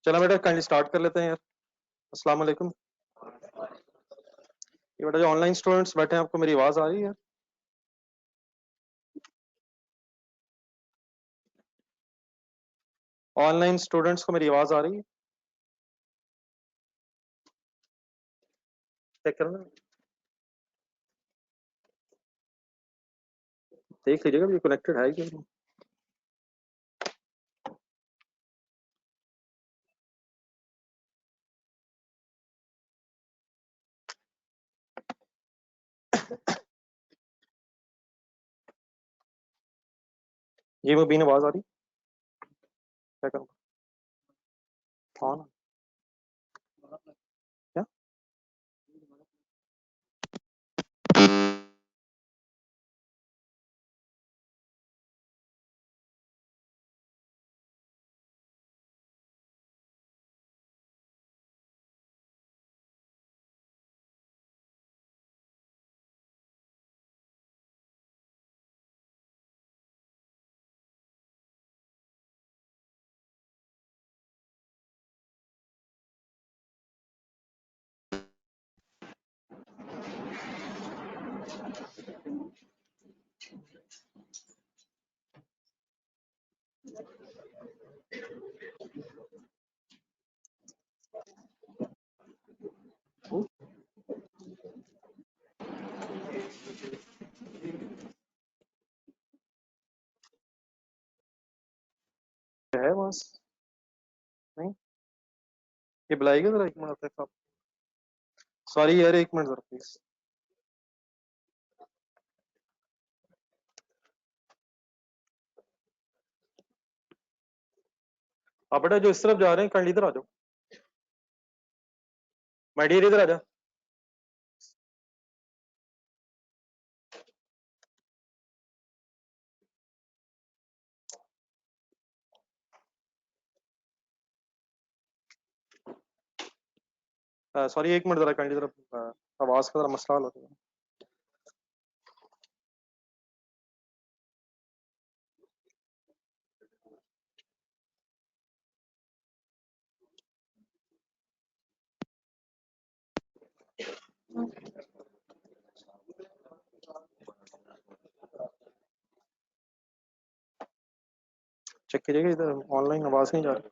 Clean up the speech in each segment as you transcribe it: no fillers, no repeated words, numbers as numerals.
चलो बेटा kindly start कर लेते हैं यार। अस्सलाम वालेकुम। ये बेटा जो ऑनलाइन स्टूडेंट्स बैठे हैं, आपको मेरी आवाज आ रही है? ऑनलाइन स्टूडेंट्स को मेरी आवाज आ रही है? चेक करना, देख लीजिएगा ये कनेक्टेड है कि नहीं। ये मुबीन आवाज आ रही? क्या करूँ? ऑन क्या? है बस नहीं। ये बुलाएगा जरा, एक मिनट साहब। सॉरी यार, एक मिनट जरा प्लीज। आप बेटा जो इस तरफ जा रहे हैं, काइंडली इधर आ जाओ। माय डियर इधर आ जा। सॉरी एक मिनट जरा, काइंडली जरा आवाज का जरा मसला हो रहा है। चेक कीजिएगा, इधर ऑनलाइन आवाज नहीं जा रही।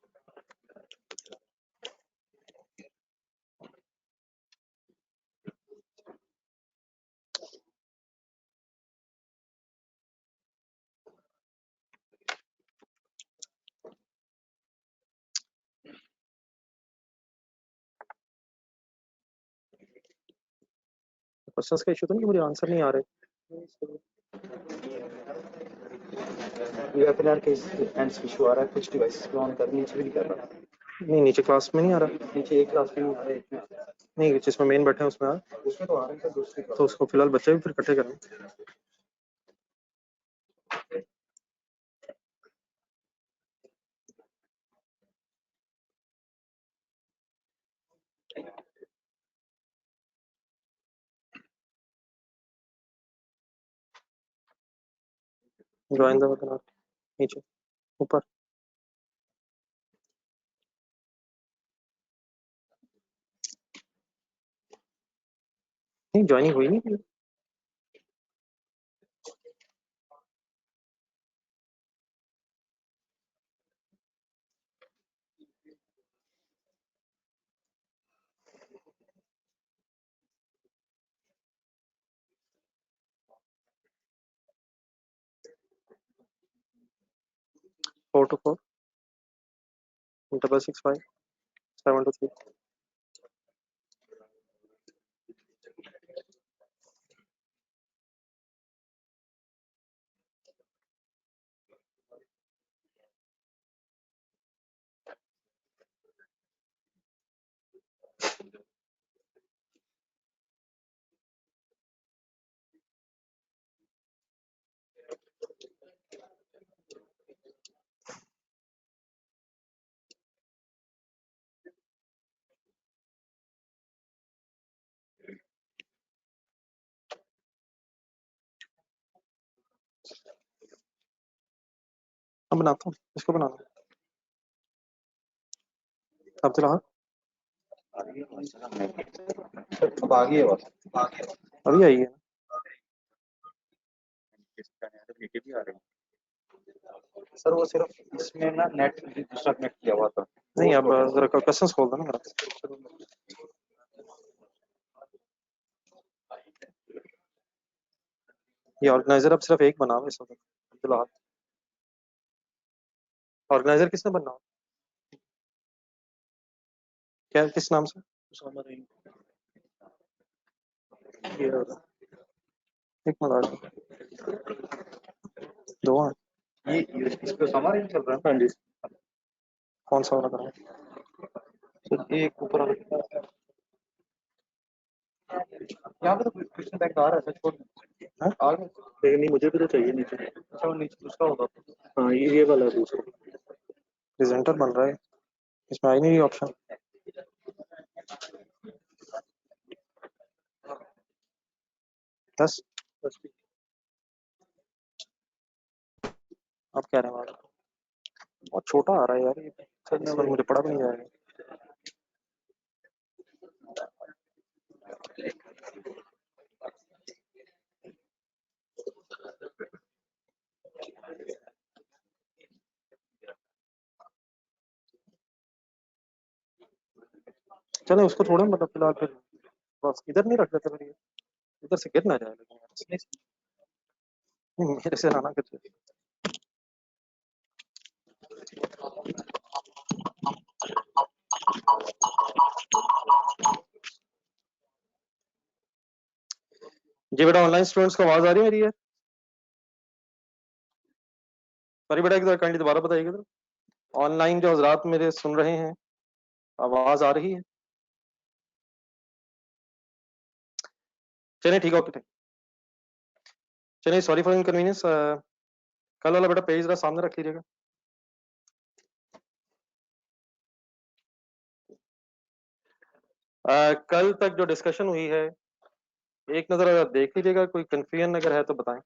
क्वेश्चंस का इशू तो नहीं, मुझे आंसर नहीं आ रहे। ये फिलहाल के एंड्स इशू आ रहा है, कुछ डिवाइस पे ऑन कर नीचे भी नहीं कर रहा। नहीं, नीचे क्लास में नहीं आ रहा। नीचे एक क्लास में नहीं आ रहा है, नहीं, जिसमें मेन बैठे हैं उसमें आ रहा। उसमें तो आ रहा है दूसरी क्लास। तो उसको फिलहाल बच्चे भी फिर इकट्ठे करें। ज्वाइन द वेबिनार, नीचे ऊपर। नहीं, ज्वाइनिंग हुई नहीं। 424 665 723। अब बनाता हूँ, इसको बनाना। अब्दुल अहद अब आ गई है बस। अभी आई है? सर वो सिर्फ इसमें ना नेट दूसरा कनेक्ट किया हुआ था। नहीं, अब जरा क्वेश्चंस खोल दो ना मेरा। ये ऑर्गेनाइजर अब सिर्फ एक बना हुआ है इस वक्त, अब्दुल अहद। ऑर्गेनाइजर किसने बनना हो? क्या, किस नाम से? एक मिनट, दो हैं। ये इस पे हमारा ही चल रहा है। हाँ जी कौन सा वाला करा? सर, एक ऊपर वाला यहाँ पे तो क्वेश्चन बैंक आ रहा है सर, छोड़ हाँ? आ गया। लेकिन नहीं, मुझे भी तो चाहिए नीचे। अच्छा, वो नीचे दूसरा होगा। हाँ, ये वाला है दूसरा। प्रेजेंटर बन रहा है, इसमें आई नहीं ऑप्शन। बस आप कह रहे हैं वाला बहुत छोटा आ रहा है यार, ये इसमें मुझे पढ़ा भी नहीं जाएगा। चले उसको छोड़ो, मतलब फिलहाल फिर बस इधर नहीं रख देते फिर, ये इधर से गिर ना जाए, लेकिन यार नहीं, मेरे से ना गिर जाए। जी बेटा, ऑनलाइन स्टूडेंट्स को आवाज आ रही है मेरी? है सॉरी बेटा, एक काइंडली दोबारा बताइएगा तो। ऑनलाइन जो हजरात मेरे सुन रहे हैं, आवाज आ रही है? चलिए ठीक है, ओके ठीक। चलिए, सॉरी फॉर इनकन्वीनियंस। कल वाला बेटा पेज जरा सामने रख लीजिएगा। कल तक जो डिस्कशन हुई है, एक नजर अगर देख लीजिएगा, कोई कंफ्यूजन अगर है तो बताएं।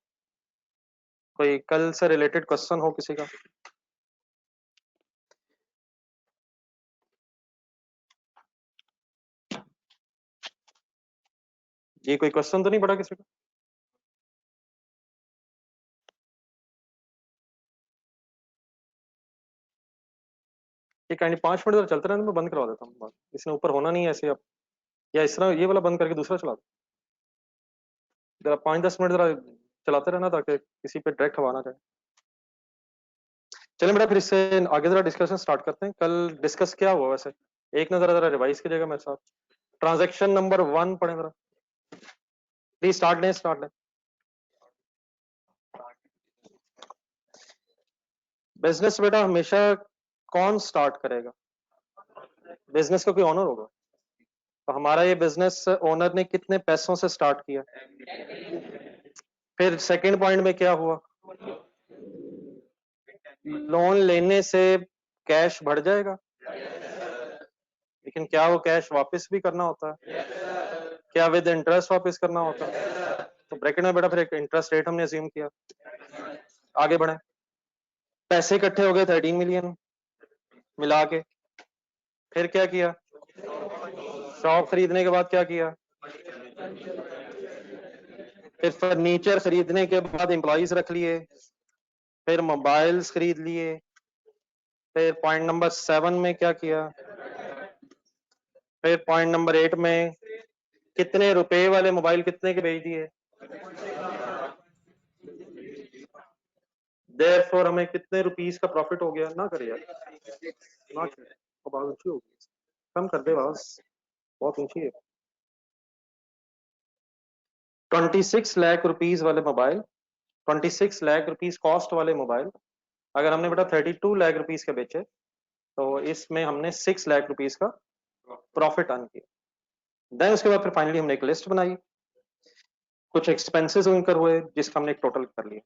कोई कल से रिलेटेड क्वेश्चन हो किसी का? ये कोई क्वेश्चन तो नहीं पड़ा किसी का? ये काइंडली 5 मिनट जरा चलते रहने, मैं बंद करवा देता हूँ। इसने ऊपर होना नहीं है ऐसे अब, या इस तरह ये वाला बंद करके दूसरा चला दो। जरा 5-10 मिनट जरा चलाते रहना, ताकि किसी पे डायरेक्ट हवा ना जाए। चलिए बेटा, फिर इससे आगे जरा डिस्कशन स्टार्ट करते हैं। कल डिस्कस क्या हुआ वैसे, एक नजर जरा रिवाइज कीजिएगा मेरे साथ। ट्रांजैक्शन नंबर 1 पढ़े जरा प्लीज। स्टार्ट लें। बिजनेस बेटा हमेशा कौन स्टार्ट करेगा? बिजनेस का कोई ऑनर होगा। तो हमारा ये बिजनेस ओनर ने कितने पैसों से स्टार्ट किया? फिर सेकंड पॉइंट में क्या हुआ? लोन लेने से कैश बढ़ जाएगा, लेकिन क्या वो कैश वापस भी करना होता है? क्या विद इंटरेस्ट वापस करना होता है? तो ब्रैकेट में बेटा फिर एक इंटरेस्ट रेट हमने अज्यूम किया। आगे बढ़े। पैसे इकट्ठे हो गए 13 मिलियन मिला के। फिर क्या किया? शॉप खरीदने के बाद क्या किया? फिर फर्नीचर खरीदने के बाद एम्प्लॉइज रख लिए, फिर मोबाइल्स खरीद लिए, फिर पॉइंट नंबर 7 में क्या किया? फिर पॉइंट नंबर 8 में कितने रुपए वाले मोबाइल कितने के बेच दिए? देयरफॉर हमें कितने रुपीस का प्रॉफिट हो गया? ना करे यार, ना करे, बहुत ऊंची होगी, कम कर दे बस, बहुत ऊंची है। 26 लाख रुपीस वाले मोबाइल, 26 लाख रुपीस कॉस्ट वाले मोबाइल अगर हमने बेटा 32 लाख रुपीस के बेचे, तो इसमें हमने 6 लाख रुपीस का प्रॉफिट अर्न किया। देन उसके बाद फिर फाइनली हमने एक लिस्ट बनाई, कुछ एक्सपेंसेस इनकर हुए, जिसका हमने एक टोटल कर लिया।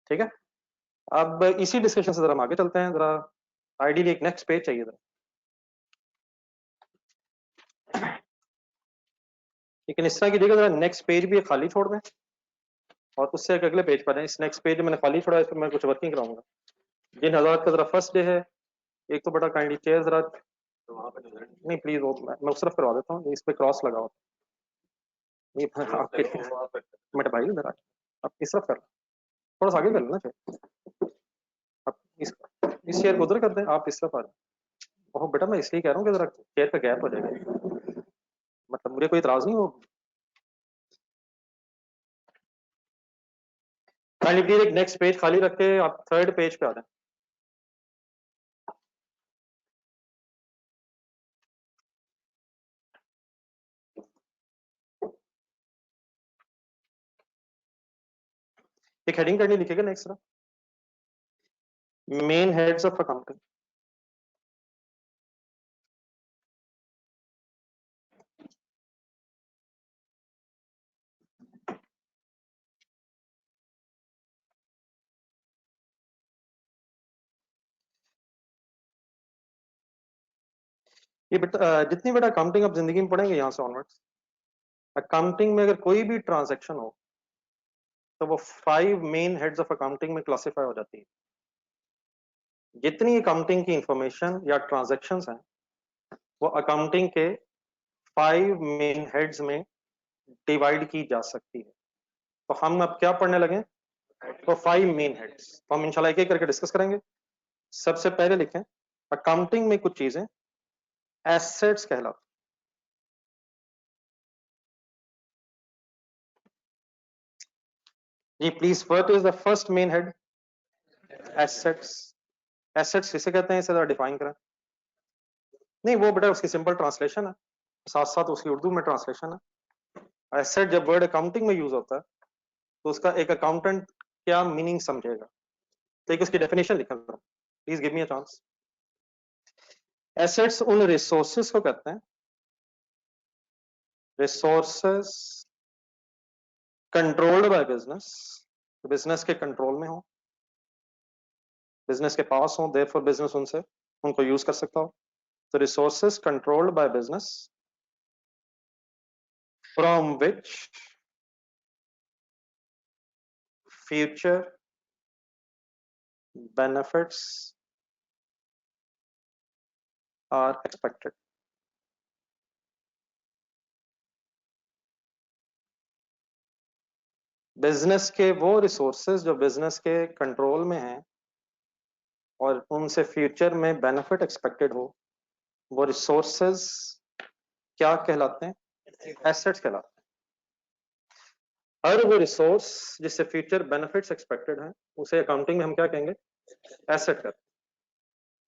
ठीक है, अब इसी डिस्कशन से जरा हम आगे चलते हैं। जरा आइडियली एक नेक्स्ट पेज चाहिए जरा, लेकिन इस तरह कीजिएगा जरा नेक्स्ट पेज भी खाली छोड़ दें, और उससे एक अगले पेज पर जाएं। इस नेक्स्ट पेज मैंने खाली छोड़ा है, इस पर मैं कुछ वर्किंग कराऊंगा। जिन हज़ार का जरा फर्स्ट डे है, एक तो बड़ा काइंडली चेयर जरा नहीं प्लीज वो मैं उस तरफ करवा देता हूँ, इस पे क्रॉस लगाओ। ये आपके मट भाई इधर आ, आप इस तरफ कर, थोड़ा सा आगे कर लेना चाहिए। आप इस चेयर को उधर कर दें, आप इस तरफ आ जाए। ओह बेटा मैं इसलिए कह रहा हूँ कि जरा चेयर का गैप हो जाएगा, मतलब मुझे कोई इतराज नहीं हो। काइंडली प्लीज एक नेक्स्ट पेज खाली रख के आप थर्ड पेज पे आ जाए। एक हेडिंग करनी लिखेगा नेक्स्ट तरफ, मेन हेड्स ऑफ अकाउंटिंग। ये बेटा जितनी बेटा अकाउंटिंग आप जिंदगी में पढ़ेंगे यहाँ से ऑनवर्ड्स, अकाउंटिंग में अगर कोई भी ट्रांजैक्शन हो तो वो 5 मेन हेड्स ऑफ अकाउंटिंग में क्लासिफाई हो जाती है। जितनी अकाउंटिंग की इंफॉर्मेशन या ट्रांजैक्शंस हैं वो अकाउंटिंग के 5 मेन हेड्स में डिवाइड की जा सकती है। तो हम अब क्या पढ़ने लगे, तो 5 मेन हेड्स, तो हम इंशाल्लाह एक एक करके डिस्कस करेंगे। सबसे पहले लिखें, अकाउंटिंग में कुछ चीजें एसेट्स कहलाती। जी please, what is the first main head? Assets. Assets किसे कहते हैं, इसे जरा डिफाइन करें। नहीं वो बेटा उसकी सिंपल ट्रांसलेशन है, साथ साथ उसकी उर्दू में ट्रांसलेशन है। एसेट जब वर्ड अकाउंटिंग में यूज होता है तो उसका एक अकाउंटेंट क्या मीनिंग समझेगा, तो एक उसकी डेफिनेशन लिखा करो, please give me a chance. Assets उन रिसोर्सेस को कहते हैं, resources controlled by business, business के कंट्रोल में हो, बिजनेस के पास हो, देयरफॉर बिजनेस उनसे उनको यूज कर सकता हो। तो resources controlled by business from which future benefits are expected. Business के वो रिसोर्सेज जो बिजनेस के कंट्रोल में हैं और उनसे फ्यूचर में बेनिफिट एक्सपेक्टेड हो, वो रिसोर्सेज क्या कहलाते हैं? एसेट्स कहलाते हैं। हर वो रिसोर्स जिससे फ्यूचर बेनिफिट्स एक्सपेक्टेड हैं उसे अकाउंटिंग में हम क्या कहेंगे? एसेट कहते हैं।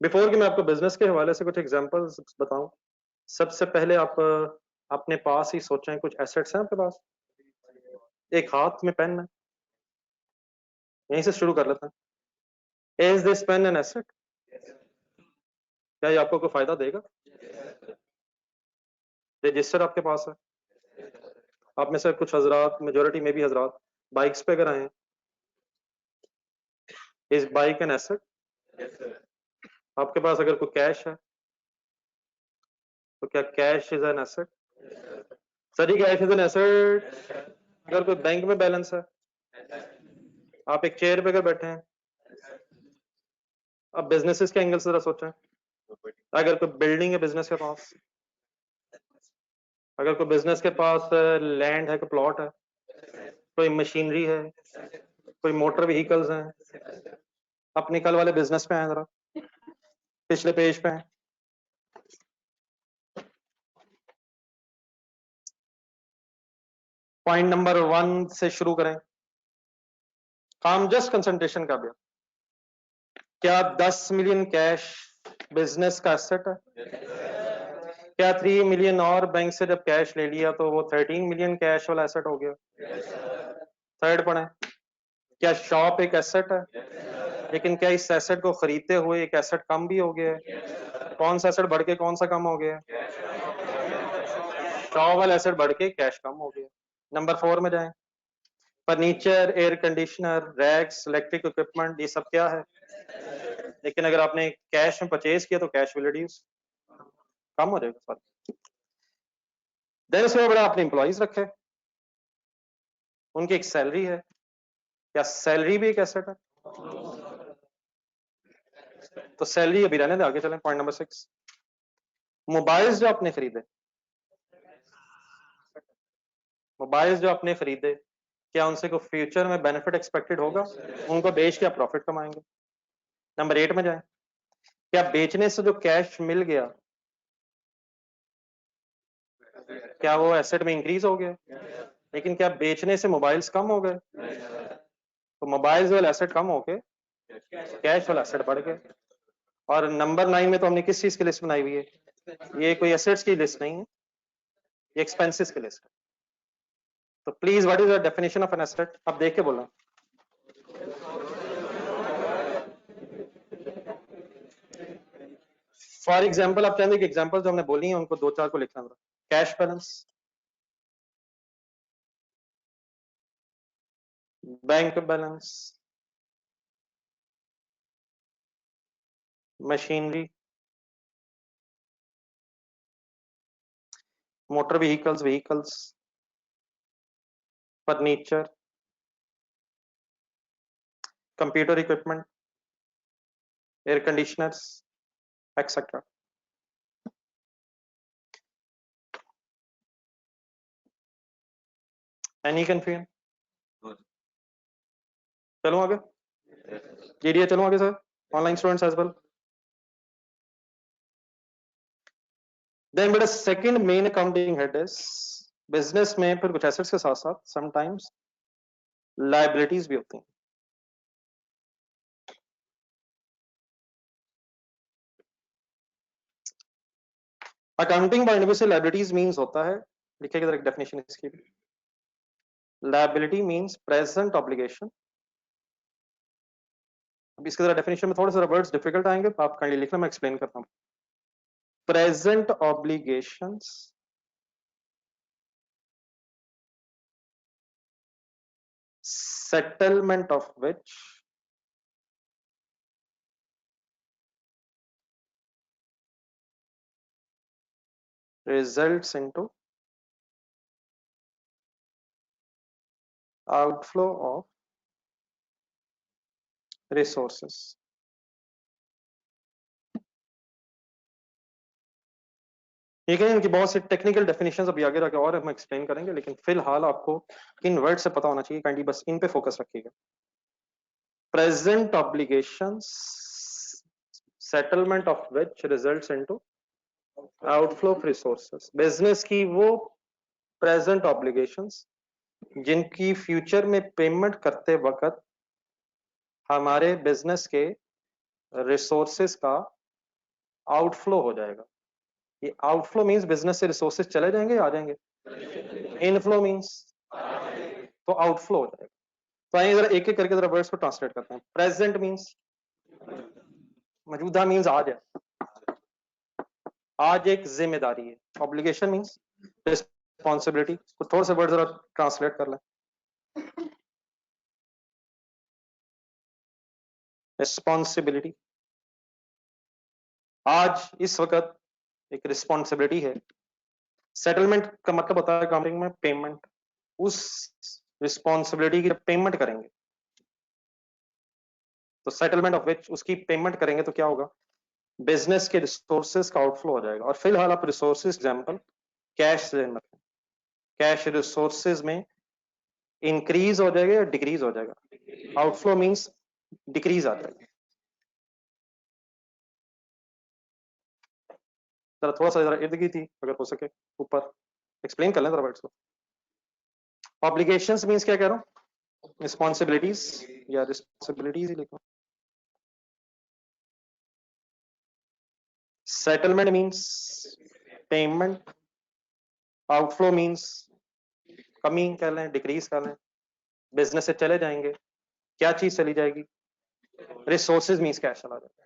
बिफोर कि मैं आपको बिजनेस के हवाले से कुछ एग्जांपल्स बताऊं, सबसे पहले आप अपने पास ही सोचें, कुछ एसेट्स हैं आपके पास? एक हाथ में पेन है, यहीं से शुरू कर लेते हैं। Is this pen an asset? क्या ये आपको कोई फायदा देगा? रजिस्टर आपके पास है, आप में से कुछ हजरात, मेजोरिटी में भी हजरात बाइक्स पे अगर आए, इज बाइक एन एसेट? आपके पास अगर कोई कैश है तो क्या cash is an asset? Sir cash is an asset. अगर कोई बैंक में बैलेंस है, आप एक चेयर पे अगर बैठे हैं, अब बिजनेसेस के एंगल से जरा सोचें, अगर कोई बिल्डिंग है बिजनेस के पास, अगर कोई बिजनेस के पास लैंड है, कोई प्लॉट है, कोई मशीनरी है, कोई मोटर व्हीकल्स हैं, अपने कल वाले बिजनेस पे हैं, जरा पिछले पेज पे हैं। पॉइंट नंबर 1 से शुरू करें, काम जस्ट कंसंट्रेशन का भी। क्या 10 मिलियन कैश बिजनेस का एसेट है? क्या 3 मिलियन और बैंक से जब कैश ले लिया तो वो 13 मिलियन कैश वाला एसेट हो गया? थर्ड पढ़े, क्या शॉप एक एसेट है? लेकिन क्या इस एसेट को खरीदते हुए एक एसेट कम भी हो गया है? कौन सा एसेट बढ़ के कौन सा कम हो गया? शॉप वाला एसेट बढ़ के कैश कम हो गया। नंबर 4 में जाएं, furniture, air conditioner, racks, electric equipment, ये सब क्या है? लेकिन अगर आपने कैश में परचेज किया तो कैश विल रिड्यूस, कम हो जाएगा सॉरी। देन उसके बड़ा आपने एम्प्लॉइज रखे, उनकी एक सैलरी है, क्या सैलरी भी एक एसेट है? तो सैलरी अभी रहने दे, आगे चलें। पॉइंट नंबर 6, मोबाइल्स जो आपने खरीदे, मोबाइल्स जो आपने खरीदे, क्या उनसे कोई फ्यूचर में बेनिफिट एक्सपेक्टेड होगा? उनको बेच के आप प्रॉफिट कमाएंगे। नंबर 8 में जाए, क्या बेचने से जो कैश मिल गया, क्या वो एसेट में इंक्रीज हो गया? लेकिन क्या बेचने से मोबाइल्स कम हो गए? तो मोबाइल्स वाला एसेट कम होके कैश वाला एसेट बढ़ गया। और नंबर 9 में तो हमने किस चीज की लिस्ट बनाई हुई है? ये कोई एसेट्स की लिस्ट नहीं है, ये एक्सपेंसेस की लिस्ट है। तो please what is the definition of an asset? अब देख के बोलना। फॉर एग्जाम्पल आप चाहेंगे कि एग्जाम्पल जो हमने बोली है उनको 2-4 को लिखना होगा। Cash balance, bank balance, machinery, motor vehicles, furniture, computer equipment, air conditioners, etcetera. Any confusion? चलो आगे, जीडीए चलो आगे sir, online students as well. Then बेटा second main accounting head is, business में फिर कुछ एसेट्स के साथ साथ समटाइम्स लायबिलिटीज भी होती हैं। अकाउंटिंग पॉइंट ऑफ व्यू से लायबिलिटीज मींस होता है, लिखिएगा जरा एक डेफिनेशन इसकी भी। Liability means present obligation. अब इसके जरा डेफिनेशन में थोड़े से वर्ड्स डिफिकल्ट आएंगे, आप काइंडली लिखना, मैं एक्सप्लेन करता हूं। Present obligations settlement of which results into outflow of resources। ठीक है, इनकी बहुत सी टेक्निकल डेफिनेशंस अभी आगे जाके और हम एक्सप्लेन करेंगे, लेकिन फिलहाल आपको किन वर्ड से पता होना चाहिए, काइंडली बस इन पे फोकस रखिएगा। Present obligations settlement of which results into outflow of resources. Business की वो प्रेजेंट ऑब्लिगेशंस जिनकी फ्यूचर में पेमेंट करते वक्त हमारे बिजनेस के रिसोर्सेज का आउटफ्लो हो जाएगा। ये आउटफ्लो मींस बिजनेस से रिसोर्सेज चले जाएंगे, आ जाएंगे। इनफ्लो मींस तो आउटफ्लो हो जाएगा। तो आइए जरा एक एक करके जरा वर्ड्स को ट्रांसलेट करते हैं। प्रेजेंट मींस मौजूदा, मींस आज है, आज एक जिम्मेदारी है। Obligation means responsibility. तो थोड़े से वर्ड जरा ट्रांसलेट कर लें। रिस्पॉन्सिबिलिटी, आज इस वक्त एक रिस्पॉन्सिबिलिटी है। सेटलमेंट का मतलब होता है अकाउंटिंग में पेमेंट। उस रिस्पॉन्सिबिलिटी की जब पेमेंट करेंगे तो सेटलमेंट ऑफ विच, उसकी पेमेंट करेंगे तो क्या होगा? बिजनेस के रिसोर्सेज का आउटफ्लो हो जाएगा। और फिलहाल आप रिसोर्सेज एग्जांपल कैश से रखें। कैश रिसोर्सेज में इंक्रीज हो जाएगा या डिक्रीज हो जाएगा? आउटफ्लो मींस डिक्रीज आ जाएगा। जरा थोड़ा सा जरा इर्द गिर्द थी, अगर हो सके ऊपर एक्सप्लेन कर लें जरा वर्ड्स को। ऑब्लिगेशंस मींस क्या कह रहा हूं? रिस्पॉन्सिबिलिटीज या रिस्पॉन्सिबिलिटीज ही लिखो। Settlement means payment, outflow means कमी कह लें, डिक्रीज कर लें। बिजनेस से चले जाएंगे, क्या चीज चली जाएगी? रिसोर्सेज मींस कैश चला जाएगा।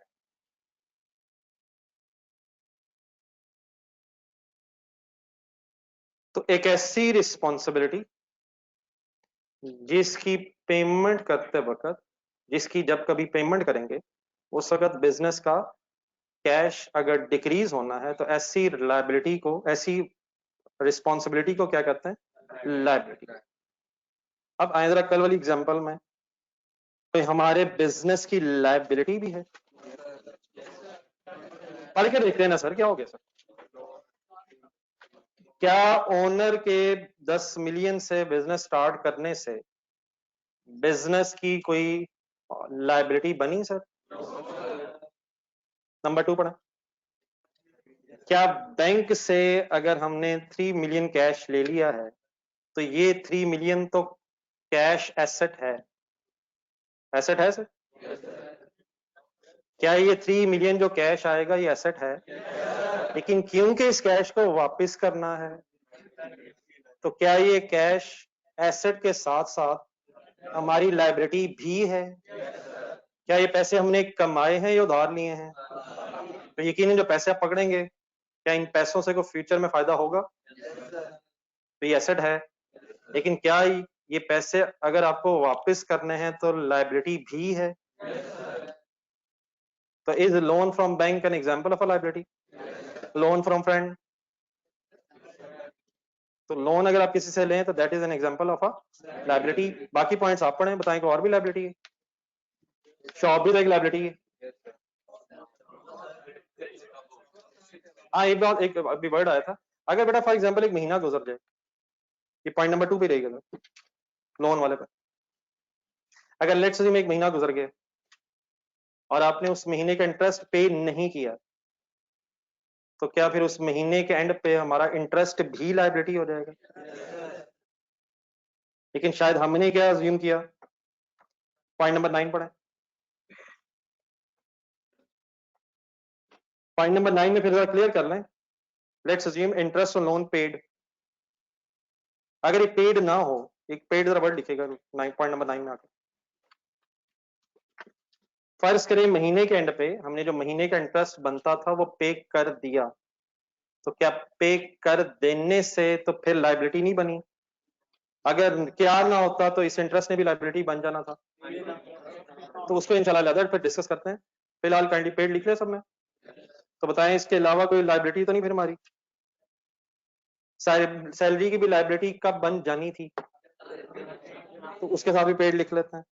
तो एक ऐसी रिस्पॉन्सिबिलिटी जिसकी पेमेंट करते वक्त, जिसकी जब कभी पेमेंट करेंगे उस वक्त बिजनेस का कैश अगर डिक्रीज होना है, तो ऐसी लायबिलिटी को, ऐसी रिस्पॉन्सिबिलिटी को क्या कहते हैं? लायबिलिटी। अब आए जरा कल वाली एग्जांपल में, तो हमारे बिजनेस की लायबिलिटी भी है। पढ़ के देखते हैं ना सर, क्या हो गया सर? क्या ओनर के 10 मिलियन से बिजनेस स्टार्ट करने से बिजनेस की कोई लायबिलिटी बनी सर? नंबर 2 पढ़ा। क्या बैंक से अगर हमने 3 मिलियन कैश ले लिया है तो ये 3 मिलियन तो कैश एसेट है? एसेट है सर? क्या ये 3 मिलियन जो कैश आएगा ये एसेट है? लेकिन क्योंकि इस कैश को वापस करना है तो क्या ये कैश एसेट के साथ साथ हमारी लायबिलिटी भी है? क्या ये पैसे हमने कमाए हैं या उधार लिए हैं? तो यकीनन जो पैसे आप पकड़ेंगे क्या इन पैसों से कोई फ्यूचर में फायदा होगा? तो ये एसेट है। लेकिन क्या ये पैसे अगर आपको वापस करने हैं तो लायबिलिटी भी है? तो is loan from bank an example of a liability? Loan from friend, तो लोन अगर आप किसी से लें तो that is an example of a liability. बाकी पॉइंट्स आप पढ़ें, बताएं कि और भी लायबिलिटी है। शॉप भी तो एक लायबिलिटी है। हाँ एक बात, एक अभी वर्ड आया था, अगर बेटा फॉर एग्जांपल एक महीना गुजर जाए, ये पॉइंट नंबर 2 पे रहेगा लोन वाले पे। अगर लेट्स से एक महीना गुजर गया और आपने उस महीने का इंटरेस्ट पे नहीं किया तो क्या फिर उस महीने के एंड पे हमारा इंटरेस्ट भी लायबिलिटी हो जाएगा? लेकिन शायद हमने क्या अज्यूम किया, पॉइंट नंबर 9 पढ़े। पॉइंट नंबर 9 में फिर जरा क्लियर कर लें। Let's assume interest on loan paid, अगर ये पेड ना हो, एक पेड जरा वर्ड लिखेगा 9 पॉइंट नंबर 9 में आकर। फर्ज करें महीने के एंड पे हमने जो महीने का इंटरेस्ट बनता था वो पे कर दिया, तो क्या पे कर देने से तो फिर लायबिलिटी नहीं बनी? अगर क्या ना होता तो इस इंटरेस्ट ने भी लायबिलिटी बन जाना था। तो उसको इंशाल्लाह अदर फिर डिस्कस करते हैं। फिलहाल काइंडली पेड लिख ले सब में, तो बताएं इसके अलावा कोई लायबिलिटी तो नहीं फिर हमारी? सैलरी की भी लायबिलिटी कब बन जानी थी, तो उसके साथ भी पेड लिख लेते हैं।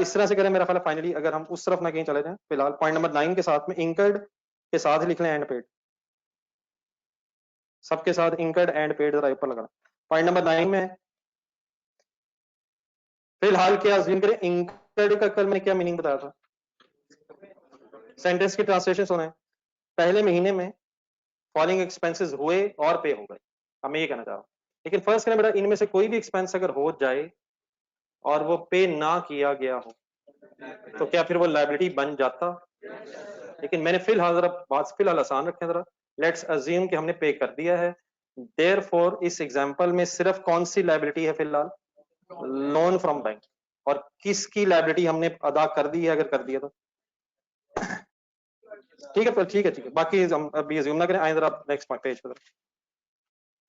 इस तरह से करें मेरा ख्याल फाइनली अगर हम उस तरफ ना कहीं चले जाएं, फिलहाल पॉइंट नंबर 9 के साथ में इंकर्ड के साथ ही लिख लें एंड पेड, सबके साथ इंकर्ड एंड पेड जरा ऊपर लगाना। पॉइंट नंबर 9 में फिलहाल क्या अज्यूम करें, इंकर्ड का कल मैंने क्या मीनिंग बताया था? सेंटेंस की ट्रांसलेशन सुने, पहले महीने में फॉलोइंग एक्सपेंसेस हुए और पे हो गए, अब मैं ये कहना चाह रहा हूं। लेकिन फर्स्ट करें बेटा इनमें से कोई भी एक्सपेंस अगर हो जाए और वो पे ना किया गया हो तो क्या फिर वो लायबिलिटी बन जाता? लेकिन मैंने फिलहाल जरा बात फिलहाल आसान रखें जरा, लेट्स अज्यूम कि हमने पे कर दिया है, देयरफॉर इस एग्जांपल में सिर्फ कौन सी लायबिलिटी है फिलहाल? Loan from bank. और किसकी लायबिलिटी हमने अदा कर दी है अगर कर दिया तो? ठीक है, पर ठीक है बाकी हम अभी अज्यूम ना करें, आए जरा नेक्स्ट पेज पर।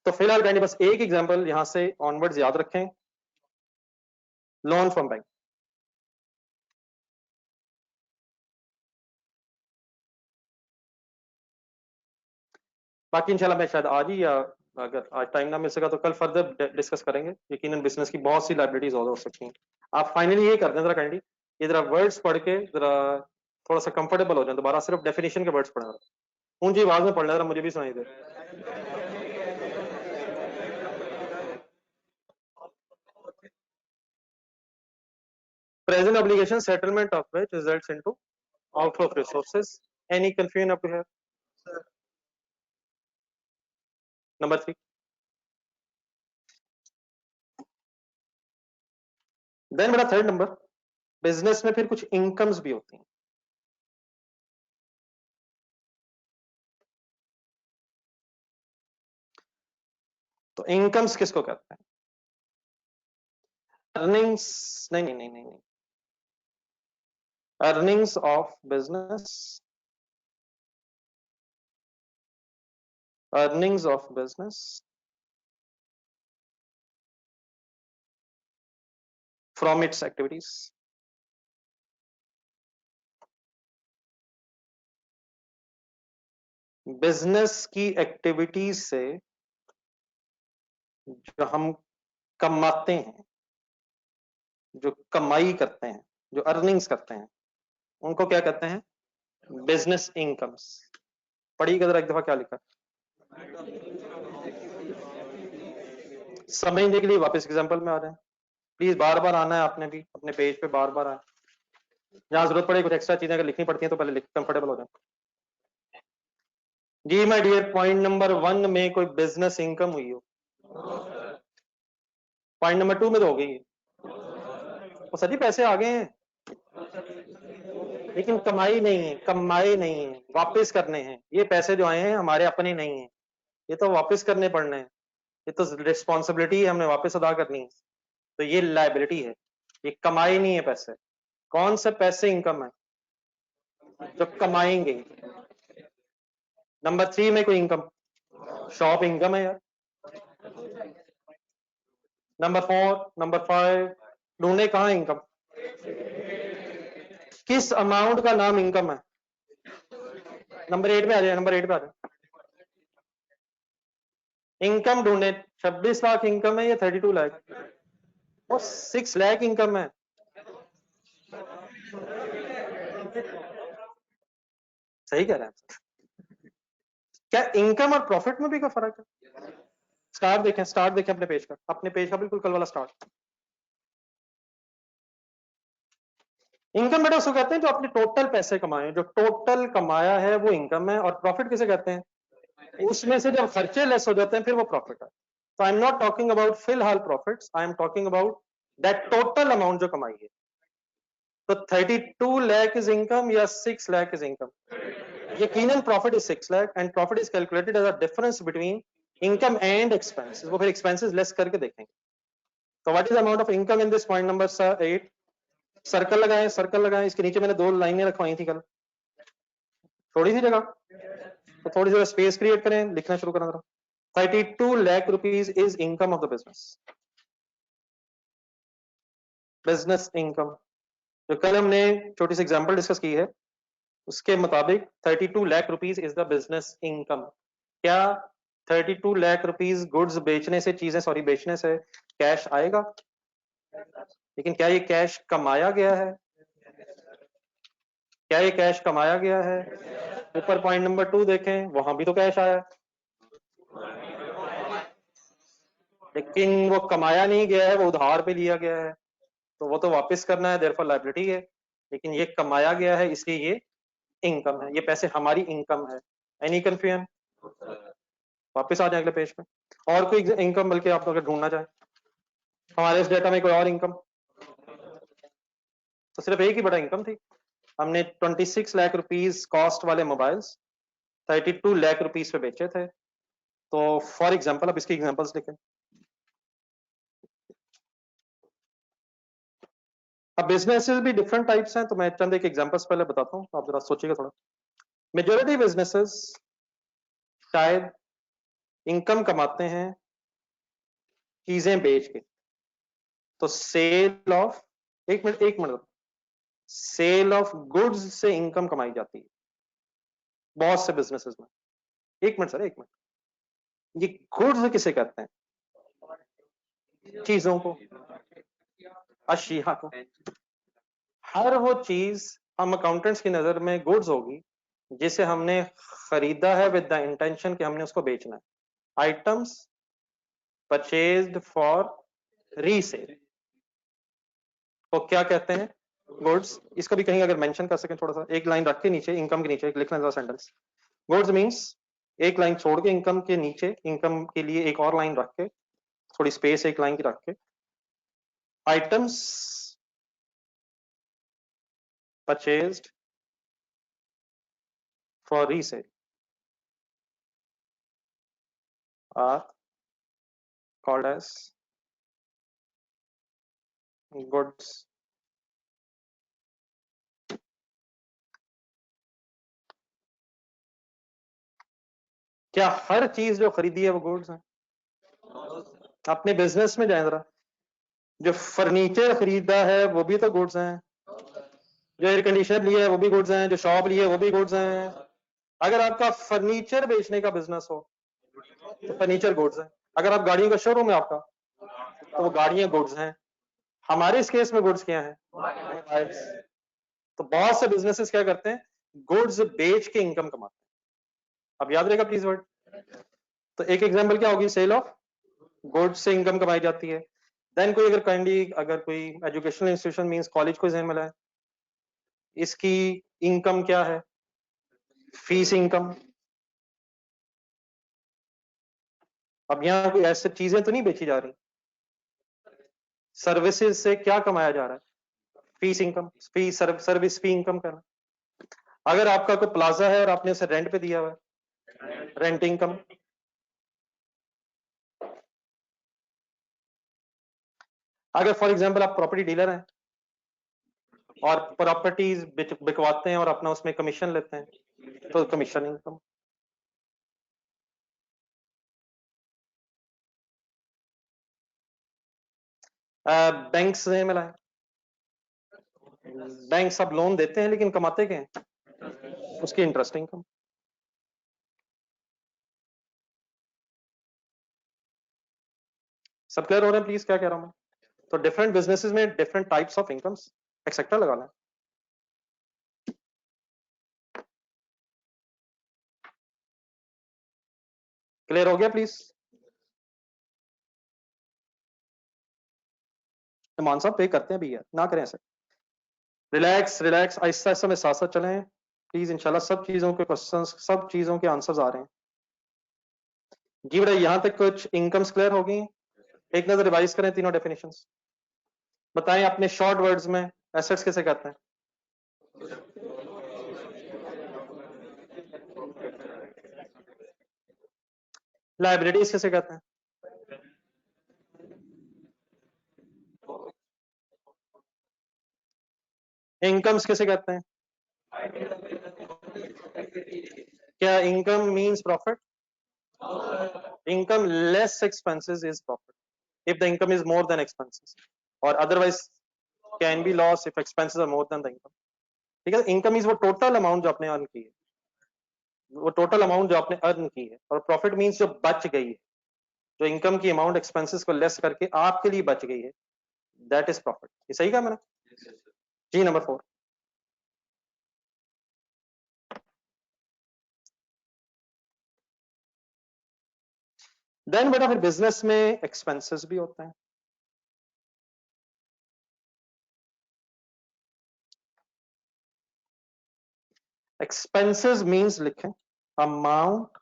तो फिलहाल कहने बस एक एग्जांपल यहां से ऑनवर्ड्स याद रखें, लोन फ्रॉम बैंक। बाकी इंशाल्लाह मैं शायद आज ही या अगर आज टाइम ना मिल सका तो कल फर्दर डिस्कस करेंगे। यकीनन बिजनेस की बहुत सी लाइब्रेरीज और हो सकती हैं। आप फाइनली ये कर दें जरा काइंडली, ये जरा वर्ड्स पढ़ के जरा थोड़ा सा कंफर्टेबल हो जाए, दोबारा सिर्फ डेफिनेशन के वर्ड्स पढ़ना, ऊंची आवाज में पढ़ना, जरा मुझे भी सुनाई दे। Present obligation settlement of which results into outflow of resources. Any confusion up to here? Number 3. Then मेरा थर्ड नंबर, बिजनेस में फिर कुछ इनकम्स भी होती हैं। तो इनकम्स किसको कहते हैं? अर्निंग्स नहीं, earnings of business, earnings of business from its activities. Business की एक्टिविटीज से जो हम कमाते हैं, जो कमाई करते हैं, जो अर्निंग्स करते हैं, उनको क्या कहते हैं? Business incomes. पढ़िएगा जरा एक दफा क्या लिखा। समझने के लिए वापस एग्जांपल में आ रहे हैं, प्लीज बार बार आना है, आपने भी अपने पेज पे बार बार आए, जहां जरूरत पड़े कुछ एक्स्ट्रा चीजें अगर लिखनी पड़ती हैं तो पहले लिख कंफर्टेबल हो जाए। जी माय डियर, पॉइंट नंबर 1 में कोई बिजनेस इनकम हुई हो? पॉइंट नंबर 2 में तो हो गई है, तो सभी पैसे आ गए हैं, लेकिन कमाई नहीं है, कमाई नहीं है, वापस करने हैं। ये पैसे जो आए हैं हमारे अपने नहीं है, ये तो वापस करने पड़ने हैं, ये तो रिस्पॉन्सिबिलिटी है, हमने वापस अदा करनी है, तो ये लायबिलिटी है, ये कमाई नहीं है पैसे। कौन से पैसे इनकम है जो कमाएंगे? नंबर 3 में कोई इनकम, शॉप इनकम है यार। नंबर 4, नंबर 5, ढूंढे कहाँ इनकम, किस अमाउंट का नाम इनकम है? नंबर 8 में आ जाए, नंबर 8 पे आ जाए, इनकम ढूंढे। 26 लाख इनकम है या 32 लाख और 6 लाख इनकम है? सही कह रहे हैं। क्या इनकम और प्रॉफिट में भी कोई फर्क है? स्टार्ट देखें, स्टार्ट देखें अपने पेज का, अपने पेज का बिल्कुल कल वाला स्टार्ट। इनकम बेटा उसको कहते हैं जो अपने टोटल पैसे कमाए, जो टोटल कमाया है वो इनकम है। और प्रॉफिट किसे कहते हैं? उसमें से जब खर्चे लेस हो जाते हैं फिर वो प्रॉफिट है। तो I am not talking about फिलहाल profits, I am talking about that total amount जो कमाई है। तो 32 लाख इज इनकम या 6 लाख इज इनकम? यकीनन profit is 6 lakh and profit is calculated as a difference between income and expenses. वो फिर एक्सपेंसेस लेस करके देखेंगे। तो what is amount of income in this point number 8? Circle लगाएं, सर्कल लगाएं। इसके नीचे मैंने 2 लाइनें रखवाई थी कल, थोड़ी सी जगह, तो थोड़ी सी स्पेस क्रिएट करें, लिखना शुरू करें जरा। 32 lakh rupees is income of the business, business income. जो कल हमने छोटी सी एग्जांपल डिस्कस की है उसके मुताबिक 32 lakh rupees is the business income. क्या 32 लाख रुपीज गुड्स बेचने से, चीजें सॉरी बेचने से कैश आएगा? लेकिन क्या ये कैश कमाया गया है? क्या ये कैश कमाया गया है? ऊपर पॉइंट नंबर 2 देखें, वहां भी तो कैश आया, लेकिन वो कमाया नहीं गया है, वो उधार पे लिया गया है, तो वो तो वापस करना है, देयरफॉर लायबिलिटी है। लेकिन ये कमाया गया है इसलिए ये इनकम है, ये पैसे हमारी इनकम है। Any confusion? वापस आ जाए अगले पेज पे। और कोई इनकम बल्कि आप अगर ढूंढना चाहें हमारे इस डेटा में कोई और इनकम, तो सिर्फ एक ही बड़ा इनकम थी। हमने 26 लाख रुपीज कॉस्ट वाले मोबाइल्स 32 लाख रुपीज पे बेचे थे। तो फॉर एग्जांपल, अब इसकी एग्जांपल्स लिखें। अब बिजनेसेस भी डिफरेंट टाइप्स हैं, तो मैं चंद एक एग्जांपल्स पहले बताता हूं, आप जरा सोचिएगा थोड़ा। मेजॉरिटी बिजनेसेस शायद इनकम कमाते हैं चीजें बेच के। तो सेल ऑफ, एक मिनट, सेल ऑफ गुड्स से इनकम कमाई जाती है बहुत से बिजनेसेस में। एक मिनट सर, एक मिनट, ये गुड्स किसे कहते हैं? चीजों को, अशिया को। हर वो चीज हम अकाउंटेंट्स की नजर में गुड्स होगी जिसे हमने खरीदा है विद द इंटेंशन कि हमने उसको बेचना है। आइटम्स परचेज्ड फॉर रीसेल तो क्या कहते हैं? गुड्स। इसको भी कहीं अगर मेंशन कर सकें थोड़ा सा, एक लाइन रख के नीचे इनकम के नीचे एक लिखना जरा सेंटेंस। गुड्स मींस एक लाइन छोड़ के इनकम के नीचे, इनकम के लिए एक और लाइन रख के, थोड़ी स्पेस एक लाइन की रख के, items purchased for resale are called as goods. क्या हर चीज जो खरीदी है वो गुड्स है? अपने बिजनेस में जाए जरा, जो फर्नीचर खरीदा है वो भी तो गुड्स हैं, जो एयर कंडीशनर लिया है वो भी गुड्स हैं, जो शॉप ली है वो भी गुड्स हैं। अगर आपका फर्नीचर बेचने का बिजनेस हो तो फर्नीचर गुड्स है। अगर आप गाड़ियों का शोरूम है आपका तो वो गाड़ियां गुड्स हैं। हमारे इस केस में गुड्स क्या है? मोबाइल्स। तो बहुत से बिजनेसेस क्या करते हैं? गुड्स बेच के इनकम कमाते हैं। अब याद रहेगा प्लीज वर्ड। तो एक एग्जांपल क्या होगी? सेल ऑफ गुड्स से इनकम कमाई जाती है। देन कोई अगर कोई एजुकेशनल इंस्टीट्यूशन मींस कॉलेज को ज़हन में लाए, इसकी इनकम क्या है? Fees income. अब यहाँ कोई ऐसी चीजें तो नहीं बेची जा रही, सर्विसेज से क्या कमाया जा रहा है? Fees income, service fee income करना। अगर आपका कोई प्लाजा है और आपने उसे रेंट पे दिया हुआ है, रेंट इनकम। अगर फॉर एग्जांपल आप प्रॉपर्टी डीलर हैं और प्रॉपर्टीज बिकवाते हैं और अपना उसमें कमीशन लेते हैं, तो कमीशन इनकम। बैंक से मिलाएं, बैंक सब लोन देते हैं लेकिन कमाते क्या हैं? उसकी इंटरेस्ट इनकम। सब क्लियर हो रहे हैं प्लीज? क्या कह रहा हूं मैं? तो डिफरेंट बिजनेसेस में different types of incomes, etcetera लगाना है। क्लियर हो गया प्लीज? ईमान साहब पे करते हैं भी, ना करें ऐसे। रिलैक्स रिलैक्स, आहिस्ता आहिस्ता में साथ साथ चलें प्लीज। इंशाल्लाह सब चीजों के क्वेश्चंस, सब चीजों के आंसर्स आ रहे हैं जी। बेटा यहां तक कुछ इनकम्स क्लियर हो गई? एक नजर रिवाइज करें तीनों डेफिनेशंस। बताएं अपने शॉर्ट वर्ड्स में एसेट्स किसे कहते हैं? लायबिलिटीज किसे कहते हैं? इनकम्स किसे कहते हैं? क्या income means profit? Income less expenses is profit if the income is more than expenses, और otherwise can be loss if expenses are more than the income. ठीक है, इनकम इज वो टोटल अमाउंट जो आपने अर्न की है, वो total amount जो आपने अर्न की है, और प्रॉफिट मींस जो बच गई है, जो इनकम की अमाउंट एक्सपेंसेस को लेस करके आपके लिए बच गई है, दैट इज प्रॉफिट। ये सही कहा मैंने? जी नंबर 4। देन बेटा फिर बिजनेस में एक्सपेंसेस भी होते हैं। एक्सपेंसेस मींस लिखें amount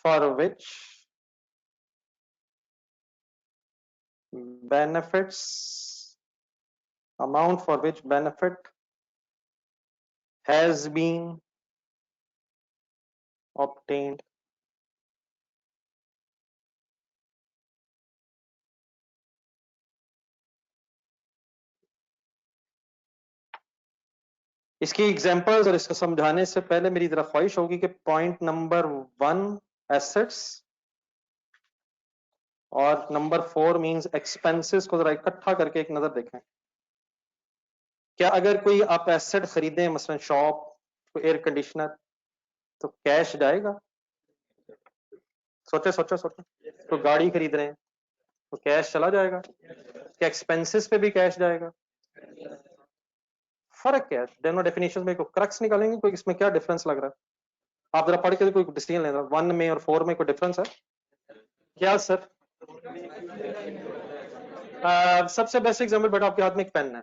for which benefits, amount for which benefit has been obtained इसकी एग्जांपल्स और इसको समझाने से पहले मेरी तरफ ख्वाहिश होगी कि पॉइंट नंबर 1 एसेट्स और नंबर 4 मींस एक्सपेंसेस को जरा इकट्ठा करके एक नजर देखें। क्या अगर कोई आप एसेट खरीदें, मसलन शॉप, कोई एयर कंडीशनर, तो कैश जाएगा? सोचे सोचे सोचे। तो गाड़ी खरीद रहे हैं तो कैश चला जाएगा? क्या एक्सपेंसेस पे भी कैश जाएगा? फर्क क्या है दोनों डेफिनेशन में? कोई क्रक्स निकालेंगे, कोई इसमें क्या डिफरेंस लग रहा है? आप जरा पढ़ के कोई डिसीजन लेना, 1 में और 4 में कोई डिफरेंस है क्या सर? सबसे बेस्ट एग्जांपल बेटा, आपके हाथ में एक पेन है,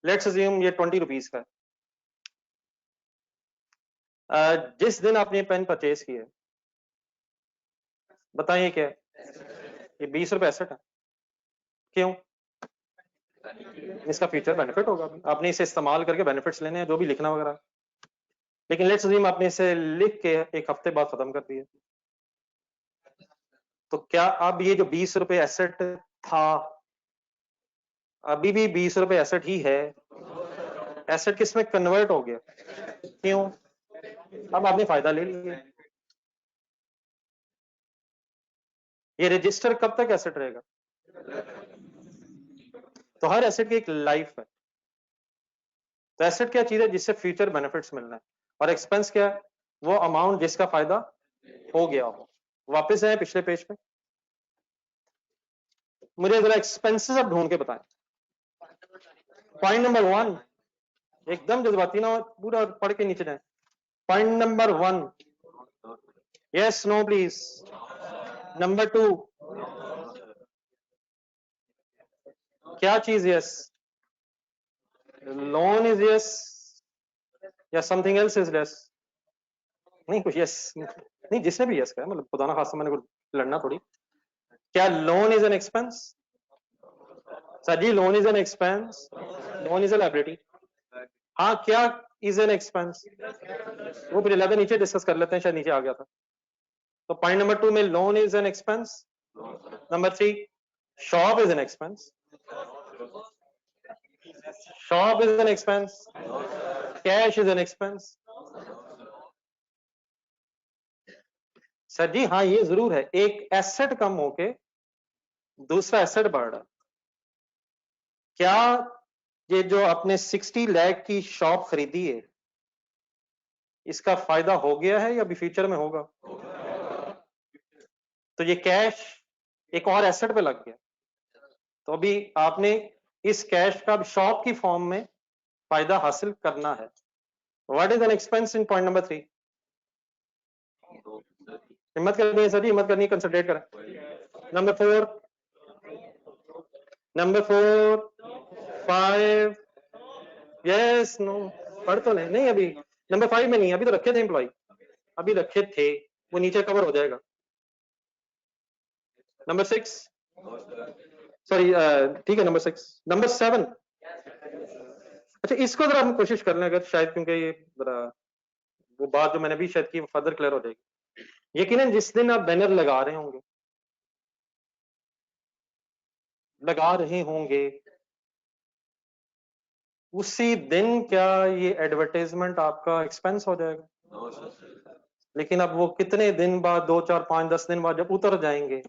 लेट्स अज्यूम ये 20 रुपीज का है। जिस दिन आपने पेन परचेज किया, बताइए क्या है? ये 20 रुपए एसेट है। क्यों? इसका फ्यूचर बेनिफिट होगा, आपने इसे इस्तेमाल करके बेनिफिट्स लेने हैं, जो भी लिखना वगैरह। लेकिन लेट्स अज्यूम आपने इसे लिख के एक हफ्ते बाद खत्म कर दिया, तो क्या अब ये जो 20 रुपए एसेट था, अभी भी 20 रुपए एसेट ही है? एसेट किस में कन्वर्ट हो गया? क्यों? अब आपने फायदा ले लिया। ये रजिस्टर कब तक एसेट रहेगा? तो हर एसेट की एक लाइफ है। तो एसेट क्या चीज है जिससे फ्यूचर बेनिफिट्स मिलना है, और एक्सपेंस क्या है? वो अमाउंट जिसका फायदा हो गया हो। वापस आए पिछले पेज पे, मुझे जरा एक्सपेंसेस अब ढूंढ के बताएं। पॉइंट नंबर 1, एकदम जज्बाती ना हो, पूरा पढ़ के नीचे जाए। Point number 1, yes no please. Number 2, क्या चीज यस? लोन इज यस या समथिंग एल्स इज यस? नहीं कुछ यस नहीं, जिसने भी यस कहा, मतलब खुदा ना खासा मैंने कुछ लड़ना थोड़ी। क्या loan is an expense? Sir जी loan is an expense, loan is a liability. हाँ क्या इज एन एक्सपेंस? वो फिर 11 नीचे डिस्कस कर लेते हैं, शायद नीचे आ गया था। तो पॉइंट नंबर 2 में loan is an expense. Number 3 shop is an expense, shop is an expense, cash is an expense. Sir जी हाँ ये जरूर है, एक एसेट कम होके दूसरा एसेट बढ़ रहा। क्या ये जो आपने 60 लाख की शॉप खरीदी है, इसका फायदा हो गया है या अभी फ्यूचर में होगा? तो ये कैश एक और एसेट पे लग गया, तो अभी आपने इस कैश का शॉप की फॉर्म में फायदा हासिल करना है। What is an expense in point number 3? हिम्मत करनी है सर जी, हिम्मत करनी है, कंसंट्रेट करें। नंबर 4, नंबर 4, 5, यस नो, पढ़ तो नहीं अभी। नंबर 5 में नहीं, अभी तो रखे थे एम्प्लॉय, अभी रखे थे, वो नीचे कवर हो जाएगा। नंबर 6, सॉरी ठीक है नंबर 6। नंबर 7, अच्छा इसको जरा हम कोशिश कर लें अगर, शायद क्योंकि ये जरा वो बात जो मैंने अभी शायद की फर्दर क्लियर हो जाएगी। यकीनन जिस दिन आप बैनर लगा रहे होंगे उसी दिन क्या ये एडवर्टाइजमेंट आपका एक्सपेंस हो जाएगा? लेकिन अब वो कितने दिन बाद, 2, 4, 5, 10 दिन बाद जब उतर जाएंगे,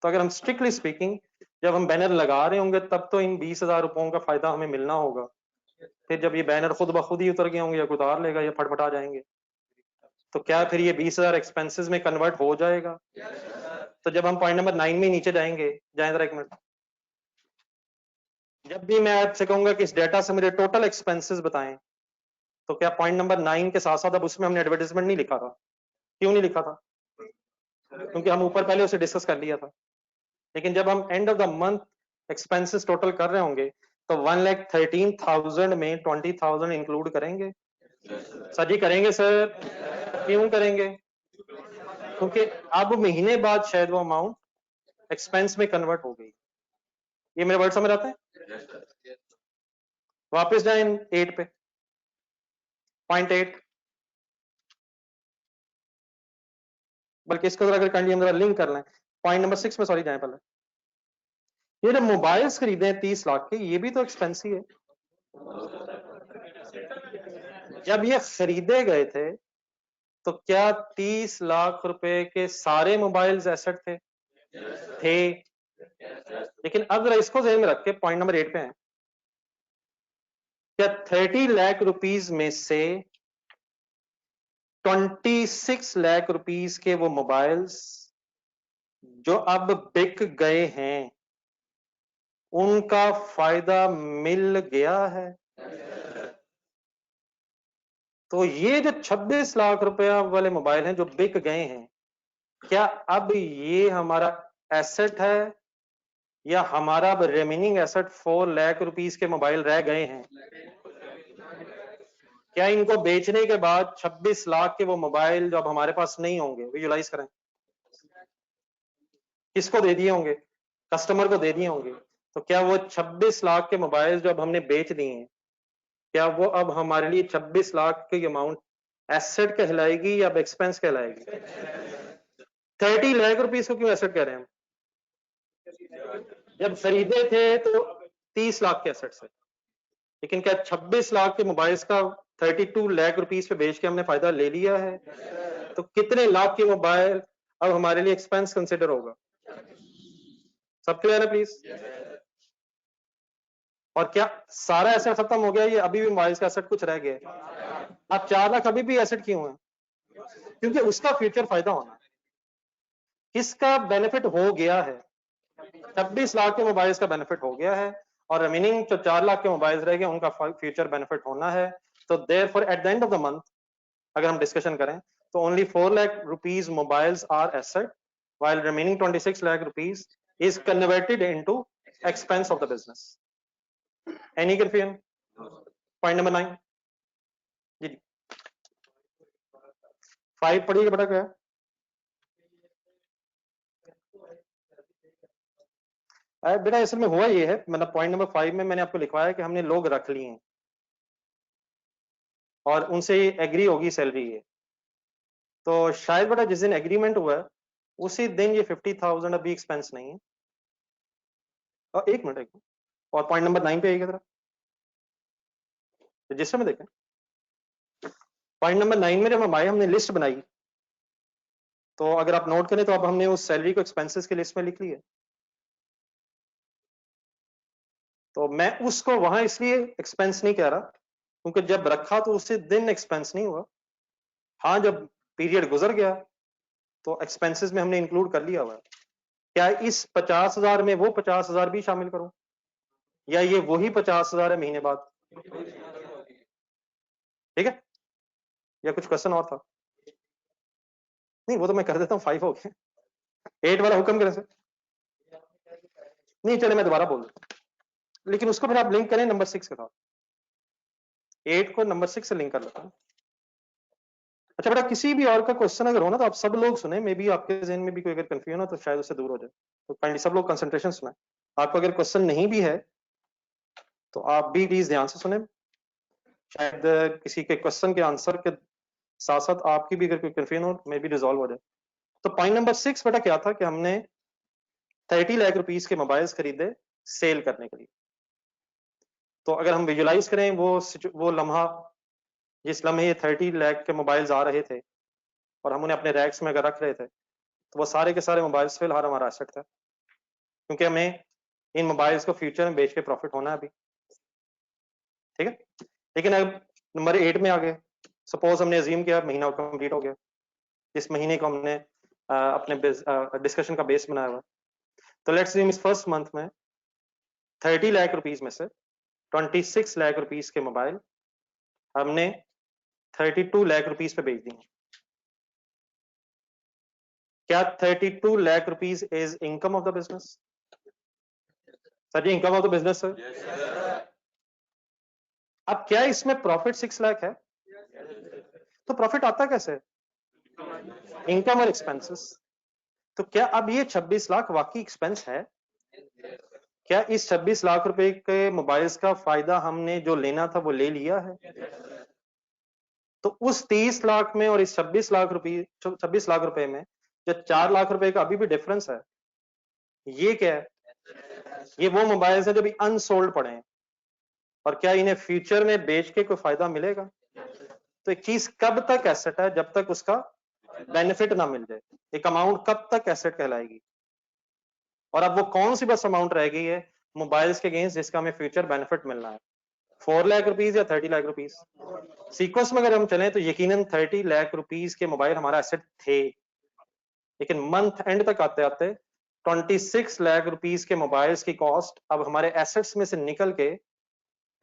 तो अगर हम स्ट्रिक्टली स्पीकिंग जब हम बैनर लगा रहे होंगे तब तो इन 20,000 रुपयों का फायदा हमें मिलना होगा। फिर जब ये बैनर खुद ब खुद ही उतर गए होंगे या उतार लेगा या फटफटा जाएंगे, तो क्या फिर ये 20,000 एक्सपेंसेस में कन्वर्ट हो जाएगा? तो जब हम पॉइंट नंबर 9 में नीचे जाएंगे, जाए जरा एक मिनट, जब भी मैं आपसे कहूंगा कि इस डेटा से मुझे टोटल एक्सपेंसेस बताएं, तो क्या पॉइंट नंबर 9 के साथ साथ अब उसमें हमने एडवर्टाइजमेंट नहीं लिखा था? क्यों नहीं लिखा था? क्योंकि हम ऊपर पहले उसे डिस्कस कर लिया था। लेकिन जब हम and of the month expenses total कर रहे होंगे तो 1,13,000 में 20,000 इंक्लूड करेंगे? सर जी करेंगे सर। क्यों करेंगे? क्योंकि अब महीने बाद शायद वो अमाउंट एक्सपेंस में कन्वर्ट हो गई। ये मेरे वर्ड समझ आते हैं? वापस जाएं 8 पे, पॉइंट 8, बल्कि इसको अगर काइंडली हम जरा लिंक कर लें पॉइंट नंबर 6 में, सॉरी जाएं पहले। ये जो मोबाइल्स खरीदे हैं 30 लाख के, ये भी तो एक्सपेंस ही है। जब ये खरीदे गए थे तो क्या 30 लाख रुपए के सारे मोबाइल्स एसेट थे? लेकिन अब जरा इसको ध्यान में रख के पॉइंट नंबर 8 पे हैं, क्या 30 लाख रुपीस में से 26 लाख रुपीस के वो मोबाइल्स जो अब बिक गए हैं उनका फायदा मिल गया है? तो ये जो 26 लाख रुपया वाले मोबाइल हैं जो बिक गए हैं, क्या अब ये हमारा एसेट है या हमारा रिमेनिंग एसेट 4 लाख रुपीस के मोबाइल रह गए हैं? क्या इनको बेचने के बाद 26 लाख के वो मोबाइल जो अब हमारे पास नहीं होंगे, विजुलाइज करें, किसको दे दिए होंगे? कस्टमर को दे दिए होंगे। तो क्या वो 26 लाख के मोबाइल जो अब हमने बेच दिए हैं, क्या वो अब हमारे लिए 26 लाख की अमाउंट एसेट कहलाएगी या एक्सपेंस कहलाएगी? 30 लाख रुपीस को क्यों एसेट कह रहे हैं हम? जब खरीदे थे तो 30 लाख के एसेट से, लेकिन क्या 26 लाख के मोबाइल्स का 32 लाख रुपीस पे बेच के हमने फायदा ले लिया है? तो कितने लाख के मोबाइल अब हमारे लिए एक्सपेंस कंसिडर होगा? सब क्लियर है प्लीज? और क्या सारा एसेट खत्म हो गया, ये अभी भी मोबाइल्स का एसेट कुछ रह गया? अब 4 लाख अभी भी एसेट क्यों है? क्योंकि उसका फ्यूचर फायदा होना है। किसका बेनिफिट हो गया है? 26 लाख के मोबाइल्स का बेनिफिट हो गया है और रिमेनिंग जो 4 लाख के मोबाइल्स रह गए उनका फ्यूचर बेनिफिट होना है। तो therefore eight the end of the month अगर हम डिस्कशन करें तो only 4 lakh rupees mobiles are asset, while remaining 26 lakh rupees is converted into expense of the business. Any confusion? Point number 9. जी 5 पढ़िएगा बेटा क्या है? बेटा असल में हुआ ये है, मतलब पॉइंट नंबर 5 में मैंने आपको लिखवाया है कि हमने लोग रख लिए हैं और उनसे एग्री होगी सैलरी ये, तो शायद बेटा जिस दिन एग्रीमेंट हुआ है उसी दिन ये 50,000 अभी एक्सपेंस नहीं है। और एक मिनट और पॉइंट नंबर 9 पे आइएगा जरा, रजिस्टर में देखें। पॉइंट नंबर 9 में जब हम आए हमने लिस्ट बनाई, तो अगर आप नोट करें तो अब हमने उस सैलरी को एक्सपेंसेस की लिस्ट में लिख ली है। तो मैं उसको वहां इसलिए एक्सपेंस नहीं कह रहा क्योंकि जब रखा तो उसी दिन एक्सपेंस नहीं हुआ। हाँ, जब पीरियड गुजर गया तो एक्सपेंसेस में हमने इंक्लूड कर लिया हुआ है। क्या इस 50,000 में वो 50,000 भी शामिल करूं या ये वही 50,000 है महीने बाद? ठीक है, या कुछ क्वेश्चन और था? नहीं, वो तो मैं कर देता हूँ, 5 हो गए। 8 वाला हुक्म करें सर? नहीं चले, मैं दोबारा बोल दूं, लेकिन उसको फिर आप लिंक करें नंबर 6 के साथ। 8 को नंबर 6 से लिंक कर लेता हूं। अच्छा बेटा, किसी भी और का क्वेश्चन अगर हो ना तो आप सब लोग सुने, मे बी आपके जहन में भी कोई अगर कंफ्यूजन हो तो शायद उससे दूर हो जाए, तो काइंडली सब लोग कंसंट्रेशन सुने। आपको अगर क्वेश्चन नहीं भी है तो आप भी प्लीज ध्यान से सुने, शायद किसी के क्वेश्चन के आंसर के साथ साथ आपकी भी अगर कोई कंफ्यूजन हो मे बी रिजॉल्व हो जाए। तो पॉइंट नंबर 6 बेटा क्या था कि हमने 30 लाख रुपीस के मोबाइल्स खरीदे सेल करने के लिए। तो अगर हम विजुलाइज करें वो लम्हा जिस लम्हे ये 30 लाख के मोबाइल्स आ रहे थे और हम उन्हें अपने रैक्स में अगर रख रहे थे, तो वो सारे के सारे मोबाइल्स फिलहाल हमारा एसेट था, क्योंकि हमें इन मोबाइल्स को फ्यूचर में बेच के प्रॉफिट होना है अभी। ठीक है, लेकिन अब नंबर 8 में आ गए। सपोज हमने अज्यूम किया महीना कंप्लीट हो गया, इस महीने को हमने अपने डिस्कशन का बेस बनाया हुआ। तो लेट्स अज्यूम इस फर्स्ट मंथ में 30 लाख रुपीस में से 26 लाख रुपीस के मोबाइल हमने 32 लाख रुपीस पे बेच दिए। क्या 32 लाख rupees is income of the business? Sir जी, income of the business sir. अब क्या इसमें प्रॉफिट 6 लाख है? तो प्रॉफिट आता कैसे? इनकम और एक्सपेंसेस। तो क्या अब ये 26 लाख वाकई एक्सपेंस है? क्या इस 26 लाख रुपए के मोबाइल्स का फायदा हमने जो लेना था वो ले लिया है? तो उस 30 लाख में और इस 26 लाख रुपए में जो 4 लाख रुपए का अभी भी डिफरेंस है, ये क्या है? ये वो मोबाइल्स हैं जो भी अनसोल्ड पड़े हैं, और क्या इन्हें फ्यूचर में बेच के कोई फायदा मिलेगा? तो एक चीज कब तक एसेट है? जब तक उसका बेनिफिट ना मिल जाए। एक अमाउंट कब तक एसेट कहलाएगी? और अब वो कौन सी बस अमाउंट रह गई है मोबाइल्स के अगेंस्ट जिसका हमें फ्यूचर बेनिफिट मिलना है? 4 लाख रुपीस या 30 लाख रुपीस? सीक्वेंस में अगर हम चलें तो यकीनन 30 लाख रुपीस के मोबाइल हमारा एसेट थे, लेकिन मंथ एंड तक आते आते 26 लाख रुपीस के मोबाइल्स की कॉस्ट अब हमारे एसेट्स में से निकल के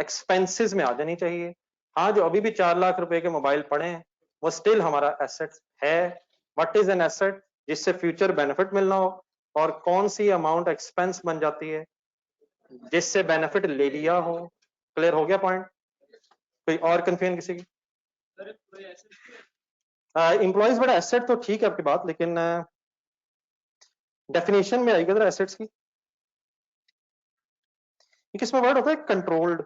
एक्सपेंसेस में आ जानी चाहिए। हाँ, जो अभी भी 4 लाख रुपए के मोबाइल पड़े हैं वो स्टिल हमारा एसेट है। What is an asset? जिससे फ्यूचर बेनिफिट मिलना हो। और कौन सी अमाउंट एक्सपेंस बन जाती है? जिससे बेनिफिट ले लिया हो। क्लियर हो गया पॉइंट? कोई और कंफ्यूजन किसी की? एम्प्लॉइज बड़ा एसेट तो ठीक है आपकी बात, लेकिन डेफिनेशन में आएगा जरा एसेट्स की। इसमें वर्ड होता है कंट्रोल्ड,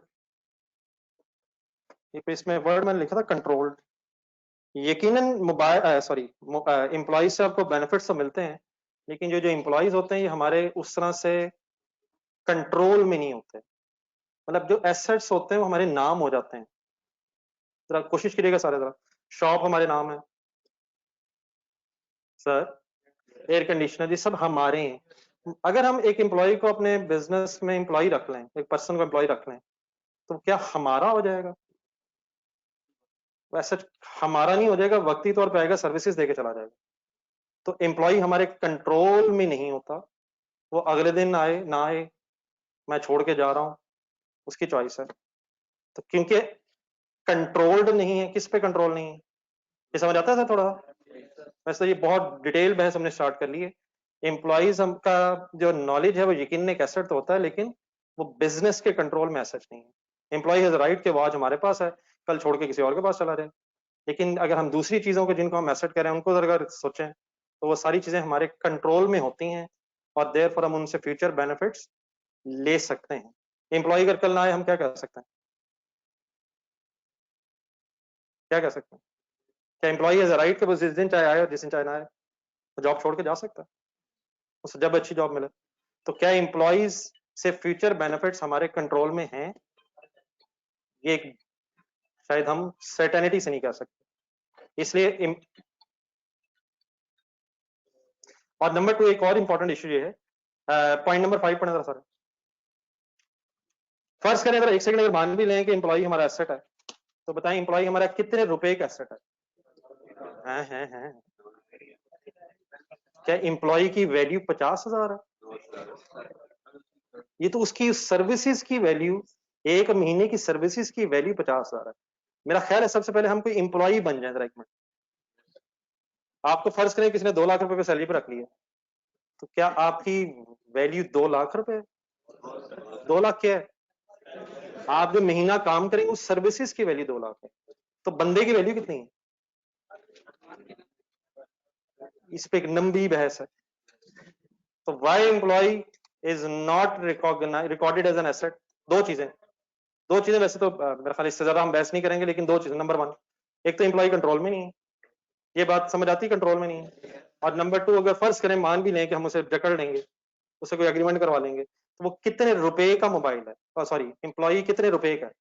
इसमें वर्ड मैंने लिखा था कंट्रोल्ड। यकीनन मोबाइल एम्प्लॉइज से आपको बेनिफिट्स तो मिलते हैं, लेकिन जो एम्प्लॉइज होते हैं ये हमारे उस तरह से कंट्रोल में नहीं होते। मतलब जो एसेट्स होते हैं वो हमारे नाम हो जाते हैं। जरा कोशिश करिएगा सारे, जरा शॉप हमारे नाम है सर, एयर कंडीशनर, ये सब हमारे हैं। अगर हम एक एम्प्लॉय को अपने बिजनेस में एम्प्लॉय रख लें, एक पर्सन को एम्प्लॉय रख लें, तो क्या हमारा हो जाएगा? वैसे हमारा नहीं हो जाएगा, वक्ती तौर पे आएगा, सर्विसेज देके चला जाएगा। तो एम्प्लॉय हमारे कंट्रोल में नहीं होता। वो अगले दिन आए ना आए, मैं छोड़ के जा रहा हूं, उसकी चॉइस है। तो क्योंकि कंट्रोल्ड नहीं है, किस पे कंट्रोल नहीं है? ये समझ आता है सर थोड़ा? वैसे ये बहुत डिटेल बहस हमने स्टार्ट कर ली है। एम्प्लॉइज का जो नॉलेज है वो यकीन एक एसेट तो होता है, लेकिन वो बिजनेस के कंट्रोल में एसेट नहीं है। एम्प्लॉय हैज राइट के वो आज हमारे पास है, कल छोड़ के किसी और के पास चला जाए। लेकिन अगर हम दूसरी चीजों को जिनको हम एसेट करें उनको अगर सोचें तो वो सारी चीजें हमारे कंट्रोल में होती हैं और देयरफॉर हम उनसे फ्यूचर बेनिफिट्स ले सकते हैं। एम्प्लॉय अगर कल ना आए हम क्या कर सकते हैं? क्या कर सकते हैं? क्या एम्प्लॉय हैज राइट कि वो जिस दिन चाहे आए और जिस दिन चाहे ना आए जॉब छोड़ के जा सकता है उसे जब अच्छी जॉब मिले? तो क्या एम्प्लॉइज से फ्यूचर बेनिफिट्स हमारे कंट्रोल में हैं? ये शायद हम सर्टेनिटी से नहीं कह सकते। इसलिए और नंबर 2 एक और इंपॉर्टेंट इश्यू ये है, पॉइंट नंबर 5 पढ़ना सर। फर्ज करें अगर एक सेकंड अगर मान भी लें कि एम्प्लॉय हमारा एसेट है, तो बताएं एम्प्लॉय हमारा कितने रुपए का एसेट है? हैं क्या एम्प्लॉय की वैल्यू 50,000 है? ये तो उसकी सर्विसेज की वैल्यू, एक महीने की सर्विसेज की वैल्यू 50,000 है। मेरा ख्याल है सबसे पहले हम कोई एम्प्लॉय बन जाए जरा एक मिनट। आपको फर्ज करें किसी ने 2 लाख रुपए पे सैलरी पे रख लिया, तो क्या आपकी वैल्यू 2 लाख रुपए? 2 लाख क्या है? आप जो महीना काम करेंगे उस सर्विसेज की वैल्यू 2 लाख है। तो बंदे की वैल्यू कितनी है? इस पे एक लंबी बहस है। तो why employ is not recorded as an asset? दो चीजें वैसे तो मेरा ख्याल इससे ज्यादा हम बहस नहीं करेंगे, लेकिन 2 चीजें। नंबर 1, एक तो एम्प्लॉय कंट्रोल में नहीं है, ये बात समझ आती, कंट्रोल में नहीं है। और नंबर 2, अगर फर्ज करें मान भी लें कि हम उसे जकड़ लेंगे, उसे कोई एग्रीमेंट करवा लेंगे, तो वो कितने रुपए का मोबाइल है, सॉरी एम्प्लॉय कितने रुपए का है,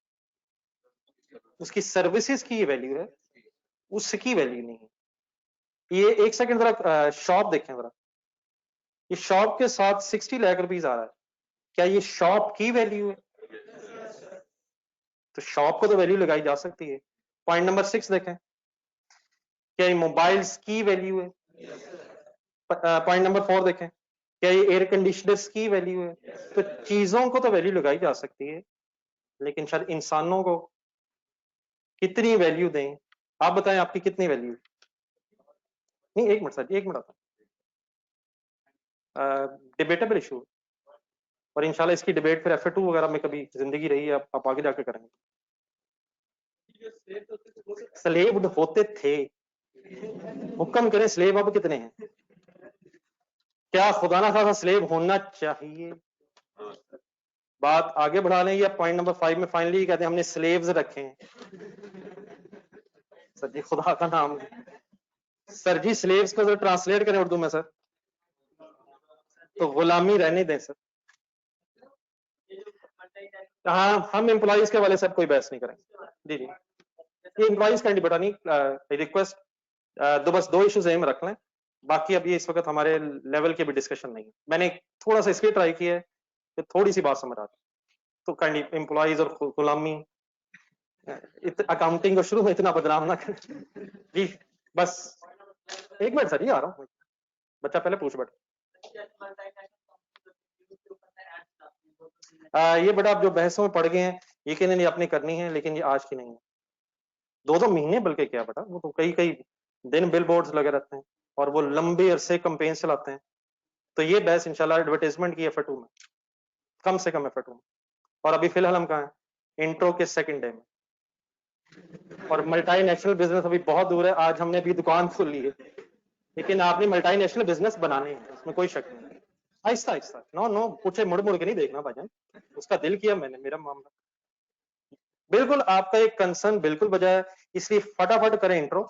उसकी सर्विसेज की वैल्यू है, उसकी वैल्यू नहीं है। ये एक सेकंड जरा शॉप देखें जरा, ये शॉप के साथ 60 लाख रुपीज आ रहा है, क्या ये शॉप की वैल्यू है? तो शॉप को तो वैल्यू लगाई जा सकती है। पॉइंट नंबर 6 देखें, क्या ये मोबाइल्स की वैल्यू है? पॉइंट नंबर 4 देखें, क्या ये एयर कंडीशनर्स की वैल्यू है? तो चीजों को तो वैल्यू लगाई जा सकती है, लेकिन शायद इंसानों को कितनी वैल्यू दें? आप बताएं आपकी कितनी वैल्यू? नहीं एक मिनट सर, एक मिनट आता, डिबेटेबल इशू, और इंशाल्लाह इसकी डिबेट फिर FA2 वगैरह में कभी जिंदगी रही है, आप आगे जाके करेंगे। स्लेव होते थे, हुक्म करें स्लेव अब कितने हैं? क्या खुदा ना खासा स्लेव होना चाहिए? बात आगे बढ़ा लें या पॉइंट नंबर 5 में फाइनली कहते हैं हमने स्लेव्स रखे हैं? सर जी खुदा का नाम, सर जी स्लेव्स को ट्रांसलेट करें उर्दू में सर, तो गुलामी रहने दें सर। हाँ हम एम्प्लॉइज के वाले सब कोई बहस नहीं करेंगे। जी ये एम्प्लॉइज का बता नहीं, रिक्वेस्ट बस 2 इश्यूज एम रख लें, बाकी अभी इस वक्त हमारे लेवल की भी डिस्कशन नहीं है। मैंने थोड़ा सा इसलिए ट्राई किया है कि थोड़ी सी बात समझ आती, तो काइंडली एम्प्लॉइज और गुलामी, अकाउंटिंग को शुरू में इतना बदनाम ना करें जी। बस एक मिनट सर, ये आ रहा हूँ, बच्चा पहले पूछ बैठ। ये बेटा आप जो बहसों में पड़ गए हैं यकीन नहीं आपने करनी है, लेकिन ये आज की नहीं है, 2 महीने बल्कि क्या बेटा, वो तो कई कई दिन बिल बोर्ड्स लगे रहते हैं और वो लंबे अरसे कंपेन चलाते हैं। तो ये बहस इंशाल्लाह एडवर्टाइजमेंट की FA2 में, कम से कम FA2 में। और अभी फिलहाल हम कहाँ हैं? इंट्रो के सेकंड डे में, और मल्टीनेशनल बिजनेस अभी बहुत दूर है। आज हमने अभी दुकान खोल ली है, लेकिन आपने मल्टीनेशनल बिजनेस बनाने हैं, उसमें कोई शक नहीं। आहिस्ता आहिस्ता, नो नो पूछे मुड़ मुड़ के नहीं देखना भाईजान, उसका दिल किया मैंने, मेरा मामला बिल्कुल आपका एक कंसर्न बिल्कुल बजा है, इसलिए फटाफट करें इंट्रो,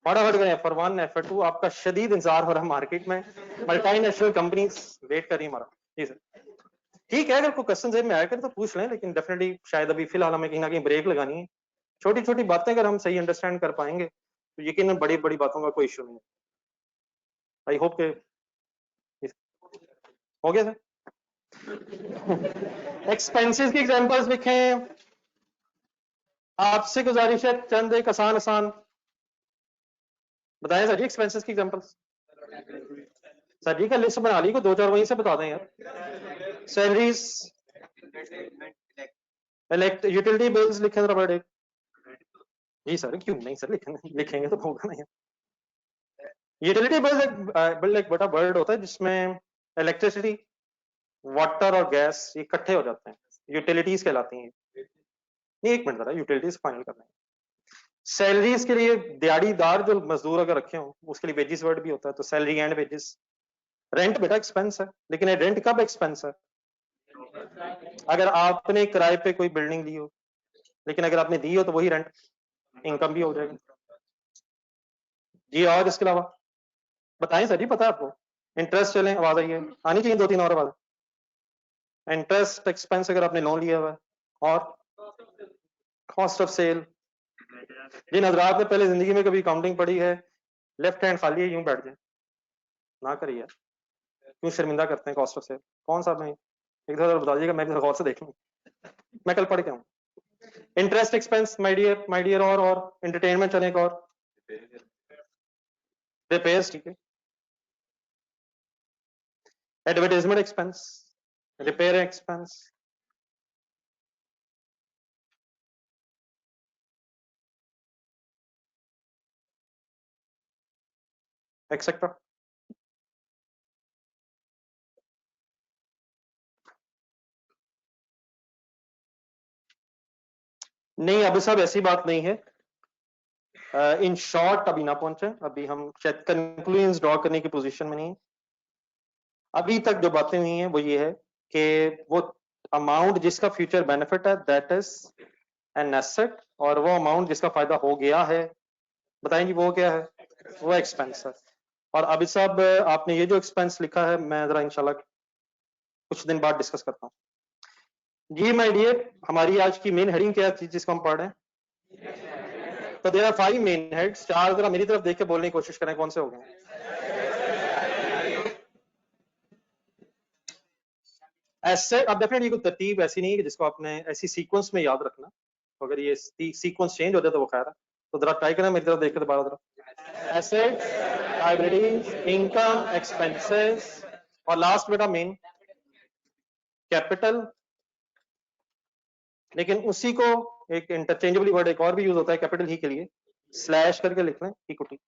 फटाफट करें FA1 FA2, आपका शदीद इंतजार हो रहा है मार्केट में, मल्टीनेशनल कंपनी वेट कर रही है हमारा। जी सर ठीक है, अगर कोई क्वेश्चन जेब में आया करे तो पूछ लें, लेकिन डेफिनेटली शायद अभी फिलहाल हमें कहीं ना कहीं ब्रेक लगानी है। छोटी छोटी बातें अगर हम सही अंडरस्टैंड कर पाएंगे तो यकीनन बड़ी बड़ी बातों का कोई इश्यू नहीं है। आई होप के हो गया सर। एक्सपेंसेस की एग्जांपल्स लिखें, आपसे गुजारिश है चंद एक आसान आसान बताएं सर जी एक्सपेंसेस की एग्जांपल्स। सर जी का लिस्ट बना ली, को 2-4 वहीं से बता दें यार। सैलरीज, इलेक्ट यूटिलिटी बिल्स लिखें जरा बड़े। जी सर क्यों नहीं सर, लिखेंगे तो होगा नहीं। यूटिलिटी बिल एक बड़ा वर्ड होता है जिसमें इलेक्ट्रिसिटी, वाटर और गैस ये इकट्ठे हो जाते हैं, यूटिलिटीज कहलाती हैं। नहीं, एक मिनट जरा, यूटिलिटीज फाइनल करना है। सैलरीज के लिए दिहाड़ीदार जो मजदूर अगर रखे हो उसके लिए वेजिस वर्ड भी होता है, तो सैलरी एंड वेजिस। रेंट बेटा एक्सपेंस है, लेकिन रेंट कब एक्सपेंस है? अगर आपने किराए पे कोई बिल्डिंग ली हो, लेकिन अगर आपने दी हो तो वही रेंट इनकम भी हो जाएगा जी। और इसके अलावा बताएं सर जी, पता है आपको? इंटरेस्ट, चलें आवाज आई है, आनी चाहिए 2-3 और आवाज। इंटरेस्ट एक्सपेंस अगर आपने लोन लिया हुआ है, और कॉस्ट ऑफ सेल। जिन हजरात ने पहले जिंदगी में कभी अकाउंटिंग पढ़ी है, लेफ्ट हैंड खाली है, यूं बैठ जाए, ना करिए, क्यों शर्मिंदा करते हैं कॉस्ट ऑफ सेल? कौन सा? नहीं, एक दफा बता दीजिएगा, मैं भी गौर से देख लूँ, मैं कल पढ़ के आऊँ। इंटरेस्ट एक्सपेंस माय डियर, और एंटरटेनमेंट चले, और रिपेयर्स, ठीक है। Advertisement expense, repair expense, etcetera. नहीं, अभी सब ऐसी बात नहीं है। इन शॉर्ट अभी ना पहुंचे, अभी हम शायद कंक्लूजन ड्रॉ करने की पोजीशन में नहीं। अभी तक जो बातें हुई हैं वो ये है कि वो अमाउंट जिसका फ्यूचर बेनिफिट है दैट इज एन एसेट, और वो अमाउंट जिसका फायदा हो गया है, बताएंगे वो क्या है? वो एक्सपेंस है। और अभी सब आपने ये जो एक्सपेंस लिखा है, मैं जरा इंशाल्लाह कुछ दिन बाद डिस्कस करता हूँ जी। माय डियर, हमारी आज की मेन हेडिंग क्या थी जिसको हम पढ़ रहे हैं? तो देयर आर 5 मेन हेड्स। 4 जरा मेरी तरफ देख के बोलने की कोशिश करें, कौन से हो गए? एसेट। अब डेफिनेटली कोई तरतीब ऐसी नहीं है कि जिसको आपने ऐसी सीक्वेंस में याद रखना, तो अगर ये सीक्वेंस चेंज हो जाए तो वो खैर है। तो जरा ट्राई करना मेरी तरफ देख के दोबारा जरा। एसेट्स, लायबिलिटीज, इनकम, एक्सपेंसेस, और लास्ट बेटा मेन कैपिटल। लेकिन उसी को एक इंटरचेंजेबली वर्ड एक और भी यूज होता है कैपिटल ही के लिए, स्लैश करके लिख लें इक्विटी।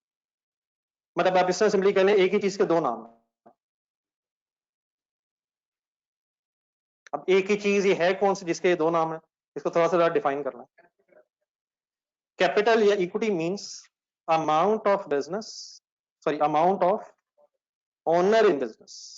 मतलब आप इससे सिंपली कह लें एक ही चीज के दो नाम हैं। अब एक ही चीज ये है कौन सी जिसके दो नाम है, इसको थोड़ा सा डिफाइन करना है। कैपिटल या equity means amount of business, sorry amount of owner in business.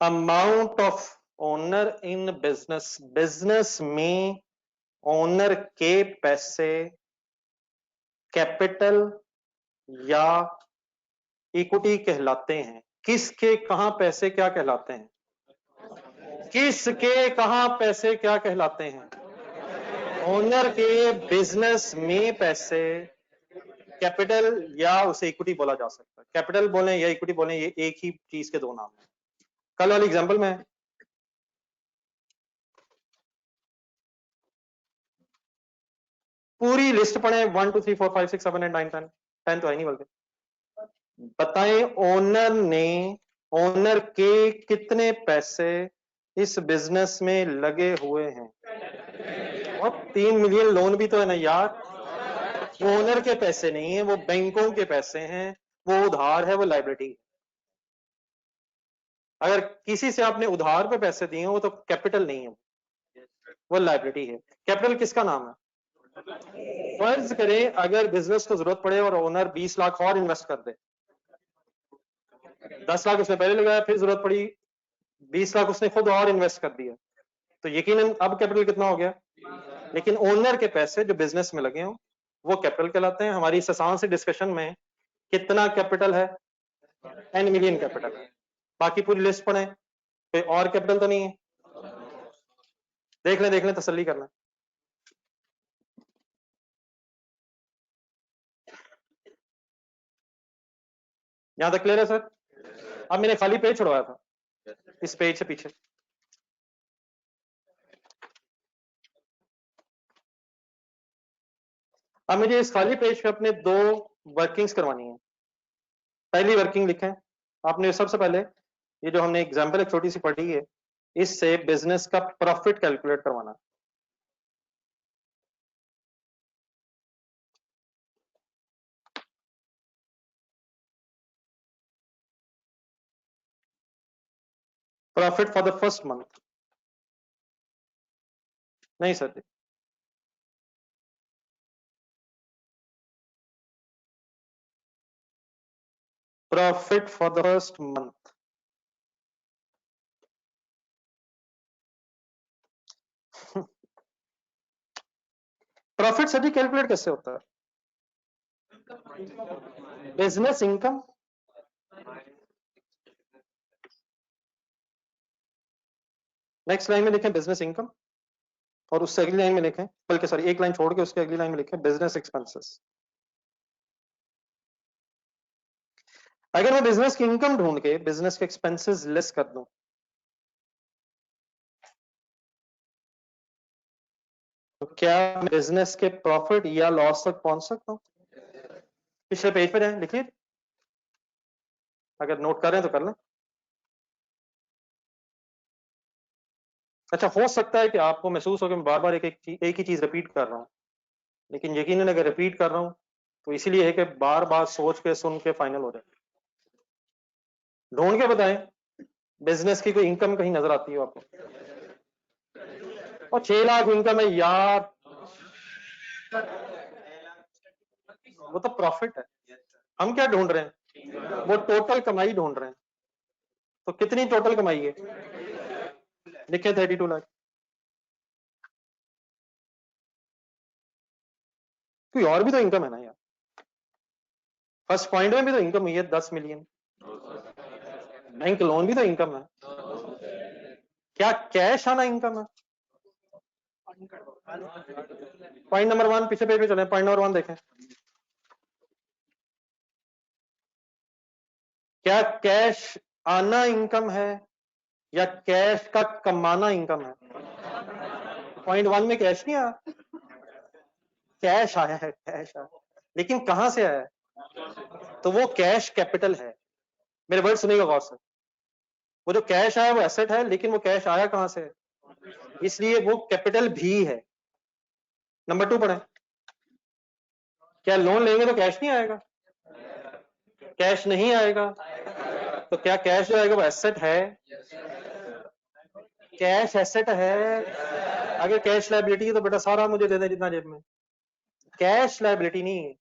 Amount of owner in business, business में ओनर के पैसे कैपिटल या इक्विटी कहलाते हैं। किसके कहां पैसे क्या कहलाते हैं? किसके कहां पैसे क्या कहलाते हैं? ओनर के बिजनेस में पैसे, कैपिटल या उसे इक्विटी बोला जा सकता है। कैपिटल बोलें या इक्विटी बोलें, ये एक ही चीज के दो नाम हैं। कल वाली एग्जांपल में पूरी लिस्ट पढ़े, 1 2 3 4 5 6 7 8 9 10, 10 तो है नहीं बल्कि। बताएं ओनर ने, ओनर के कितने पैसे इस बिजनेस में लगे हुए हैं? और 3 मिलियन लोन भी तो है ना यार, ओनर के पैसे नहीं है, वो बैंकों के पैसे हैं, वो उधार है, वो लाइबिलिटी है। अगर किसी से आपने उधार पे पैसे दिए हो तो कैपिटल नहीं है, वो लाइबिलिटी है। कैपिटल किसका नाम है? फर्ज करें अगर बिजनेस को जरूरत पड़े और ओनर 20 लाख और इन्वेस्ट कर दे, 10 लाख उसने पहले लगाया, फिर जरूरत पड़ी 20 लाख उसने खुद और इन्वेस्ट कर दिया, तो यकीनन अब कैपिटल कितना हो गया? लेकिन ओनर के पैसे जो बिजनेस में लगे हो वो कैपिटल कहलाते हैं। हमारी इस आसान से डिस्कशन में कितना कैपिटल है? 10 मिलियन कैपिटल है। बाकी पूरी लिस्ट पढ़े, कोई और कैपिटल तो नहीं है? देख लें तसल्ली करना। यहां तक क्लियर है सर? अब मैंने खाली पेज छुड़वाया था इस पेज से पीछे। अब मुझे इस खाली पेज पे अपने दो वर्किंग्स करवानी है। पहली वर्किंग लिखें आपने। सबसे पहले ये जो हमने एग्जांपल एक छोटी सी पढ़ी है, इससे बिजनेस का प्रॉफिट कैलकुलेट करवाना। Profit for the first month, नहीं सर जी, profit for the first month. Profit sir जी कैलकुलेट कैसे होता है? बिजनेस इनकम, नेक्स्ट लाइन में लिखें बिजनेस इनकम, और उससे अगली लाइन में लिखें, बल्कि सॉरी एक लाइन छोड़ के उसके अगली लाइन में लिखें बिजनेस एक्सपेंसेस। अगर मैं बिजनेस की इनकम ढूंढ के बिजनेस के एक्सपेंसेस लेस कर दूं, तो क्या बिजनेस के प्रॉफिट या लॉस तक पहुंच सकता हूं? पिछले पेज पे जाएं, लिखिए, अगर नोट कर रहे हैं तो कर लें। अच्छा, हो सकता है कि आपको महसूस हो कि मैं बार बार एक ही चीज रिपीट कर रहा हूं, लेकिन यकीनन अगर रिपीट कर रहा हूं तो इसीलिए है कि बार बार सोच के सुन के फाइनल हो जाए। ढूंढ के बताएं, बिजनेस की कोई इनकम कहीं नजर आती हो आपको? और 6 लाख इनकम है यार, वो तो प्रॉफिट है। हम क्या ढूंढ रहे हैं? वो टोटल कमाई ढूंढ रहे हैं। तो कितनी टोटल कमाई है? लिखे 32 लाख। कोई और भी तो इनकम है ना यार, फर्स्ट पॉइंट में भी तो इनकम हुई है 10 मिलियन, बैंक लोन भी तो इनकम है। क्या कैश आना इनकम है? पॉइंट नंबर 1 पीछे पेज पे चले, पॉइंट नंबर 1 देखें, क्या कैश आना इनकम है या कैश का कमाना इनकम है? पॉइंट 1 में कैश नहीं आया, कैश आया है, कैश आया, लेकिन कहां से आया है? तो वो कैश कैपिटल है। मेरे वर्ड सुनिएगा गौर से, वो जो कैश आया वो एसेट है, लेकिन वो कैश आया कहां से? इसलिए वो कैपिटल भी है। नंबर 2 पढ़े, क्या लोन लेंगे तो कैश नहीं आएगा? कैश नहीं आएगा, तो क्या कैश जो आएगा वो एसेट है? कैश एसेट है। अगर कैश लायबिलिटी है तो बेटा सारा मुझे दे दे जितना जेब में। कैश लायबिलिटी नहीं है,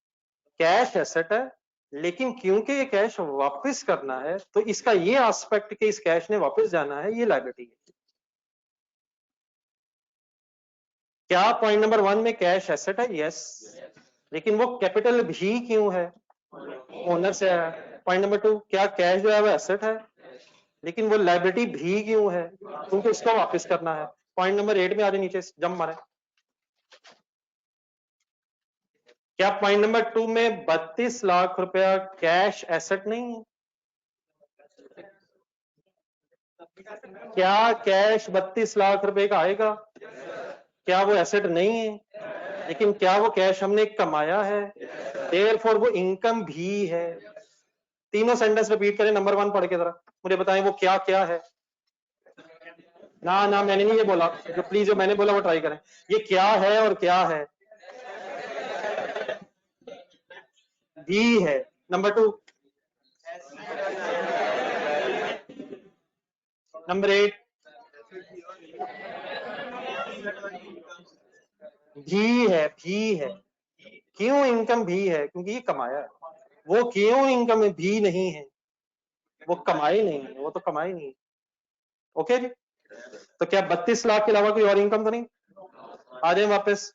कैश एसेट है, लेकिन क्योंकि ये कैश वापस करना है तो इसका ये एस्पेक्ट कि इस कैश ने वापस जाना है, ये लायबिलिटी है। क्या पॉइंट नंबर 1 में कैश एसेट है? यस, लेकिन वो कैपिटल भी क्यों है? ओनर से है। पॉइंट नंबर 2, क्या कैश जो है वो एसेट है, लेकिन वो लायबिलिटी भी क्यों है? क्योंकि उसको वापस करना है। पॉइंट नंबर 8 में आ जाए, नीचे जंप मारे, क्या पॉइंट नंबर 2 में 32 लाख रुपया कैश एसेट नहीं है? क्या कैश 32 लाख रुपए का आएगा? क्या वो एसेट नहीं है? लेकिन क्या वो कैश हमने कमाया है? देयरफॉर वो इनकम भी है। तीनों सेंटेंस रिपीट करें, नंबर 1 पढ़ के जरा मुझे बताएं वो क्या क्या है। ना ना, मैंने नहीं ये बोला, जो प्लीज जो मैंने बोला वो ट्राई करें। ये क्या है और क्या है? भी है। नंबर 2, नंबर 8, भी है, भी है। क्यों इनकम भी है? क्योंकि ये कमाया है। वो क्यों इनकम भी नहीं है? वो कमाई नहीं है, वो तो कमाई नहीं है। ओके जी, तो क्या 32 लाख के अलावा कोई और इनकम तो नहीं? आ जाए वापस।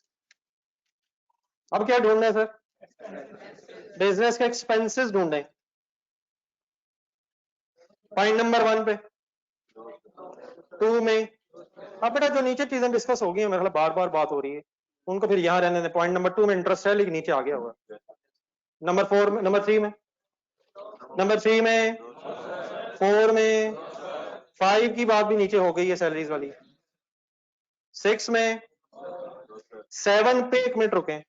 अब क्या ढूंढना है सर? बिजनेस के एक्सपेंसेस ढूंढे। पॉइंट नंबर 1 पे, 2 में। अब बेटा जो नीचे चीजें डिस्कस हो गई है, मेरे बार बार बात हो रही है, उनको फिर यहां रहने दें। पॉइंट नंबर 2 में इंटरेस्ट है, लेकिन नीचे आ गया होगा। नंबर 4 में, नंबर 3 में, नंबर 3 में, 4 में, 5 की बात भी नीचे हो गई है, सैलरीज वाली। 6 में, 7 पे, एक मिनट रुके,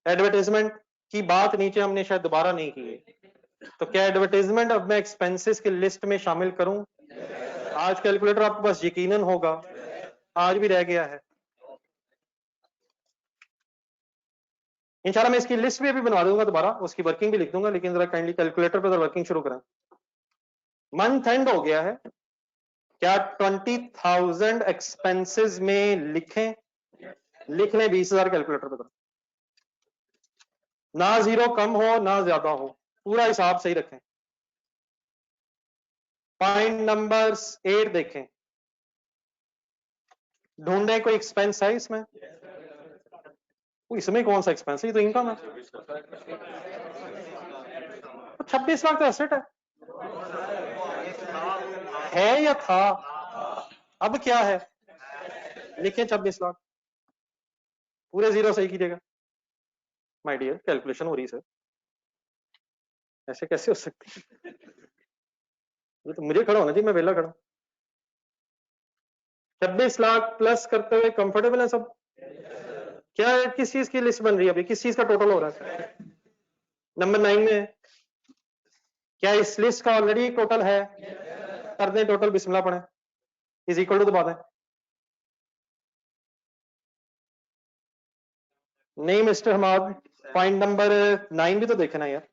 एडवर्टाइजमेंट की बात नीचे हमने शायद दोबारा नहीं की है। तो क्या एडवर्टाइजमेंट अब मैं एक्सपेंसेस की लिस्ट में शामिल करूं? आज कैलकुलेटर आपके पास यकीनन होगा, आज भी रह गया है। इंशाल्लाह मैं इसकी लिस्ट भी अभी बनवा दूंगा दोबारा, उसकी वर्किंग भी लिख दूंगा, लेकिन जरा काइंडली कैलकुलेटर पर वर्किंग शुरू करें। मंथ एंड हो गया है, क्या 20,000 एक्सपेंसेस में लिखें? लिख लें 20,000 कैलकुलेटर पर, ना जीरो कम हो ना ज्यादा हो, पूरा हिसाब सही रखें। पॉइंट नंबर 8 देखें, ढूंढे कोई एक्सपेंस है इसमें? इसमें कौन सा एक्सपेंस है? ये तो इनकम है। 26 लाख तो एसेट है या था? अब क्या है? लिखे 26 लाख, पूरे जीरो सही कीजिएगा। माय डियर, कैलकुलेशन हो रही सर, ऐसे कैसे हो सकती है? ये तो मुझे खड़ा होना चाहिए, मैं वेला खड़ा। 26 लाख प्लस करते हुए कंफर्टेबल है सब? क्या है, किस चीज की लिस्ट बन रही है अभी, किस चीज का टोटल हो रहा है? नंबर 9 में है। क्या इस लिस्ट का ऑलरेडी टोटल है? कर दें टोटल, बिस्मिल्लाह पढ़ें, इज इक्वल टू दबा दें। नहीं मिस्टर हमाद, पॉइंट नंबर 9 भी तो देखे ना यार।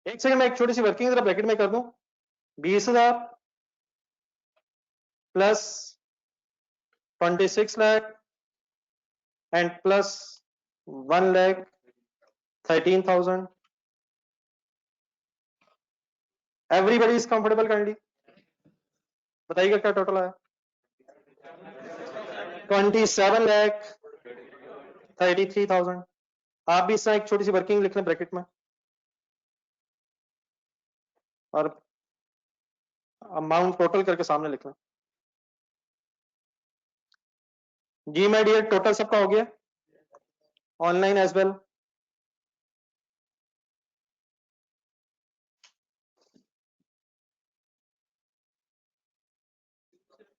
एक सेकंड, मैं एक छोटी सी वर्किंग जरा ब्रैकेट में कर दूं। 20,000 plus 26 lakh and plus 1,13,000। Everybody is comfortable? Kindly बताइएगा क्या टोटल है? 27,33,000। आप भी इससे एक छोटी सी वर्किंग लिख लें ब्रैकेट में, और अमाउंट टोटल करके सामने लिख लें। जी माय डियर, टोटल सबका हो गया ऑनलाइन एज वेल?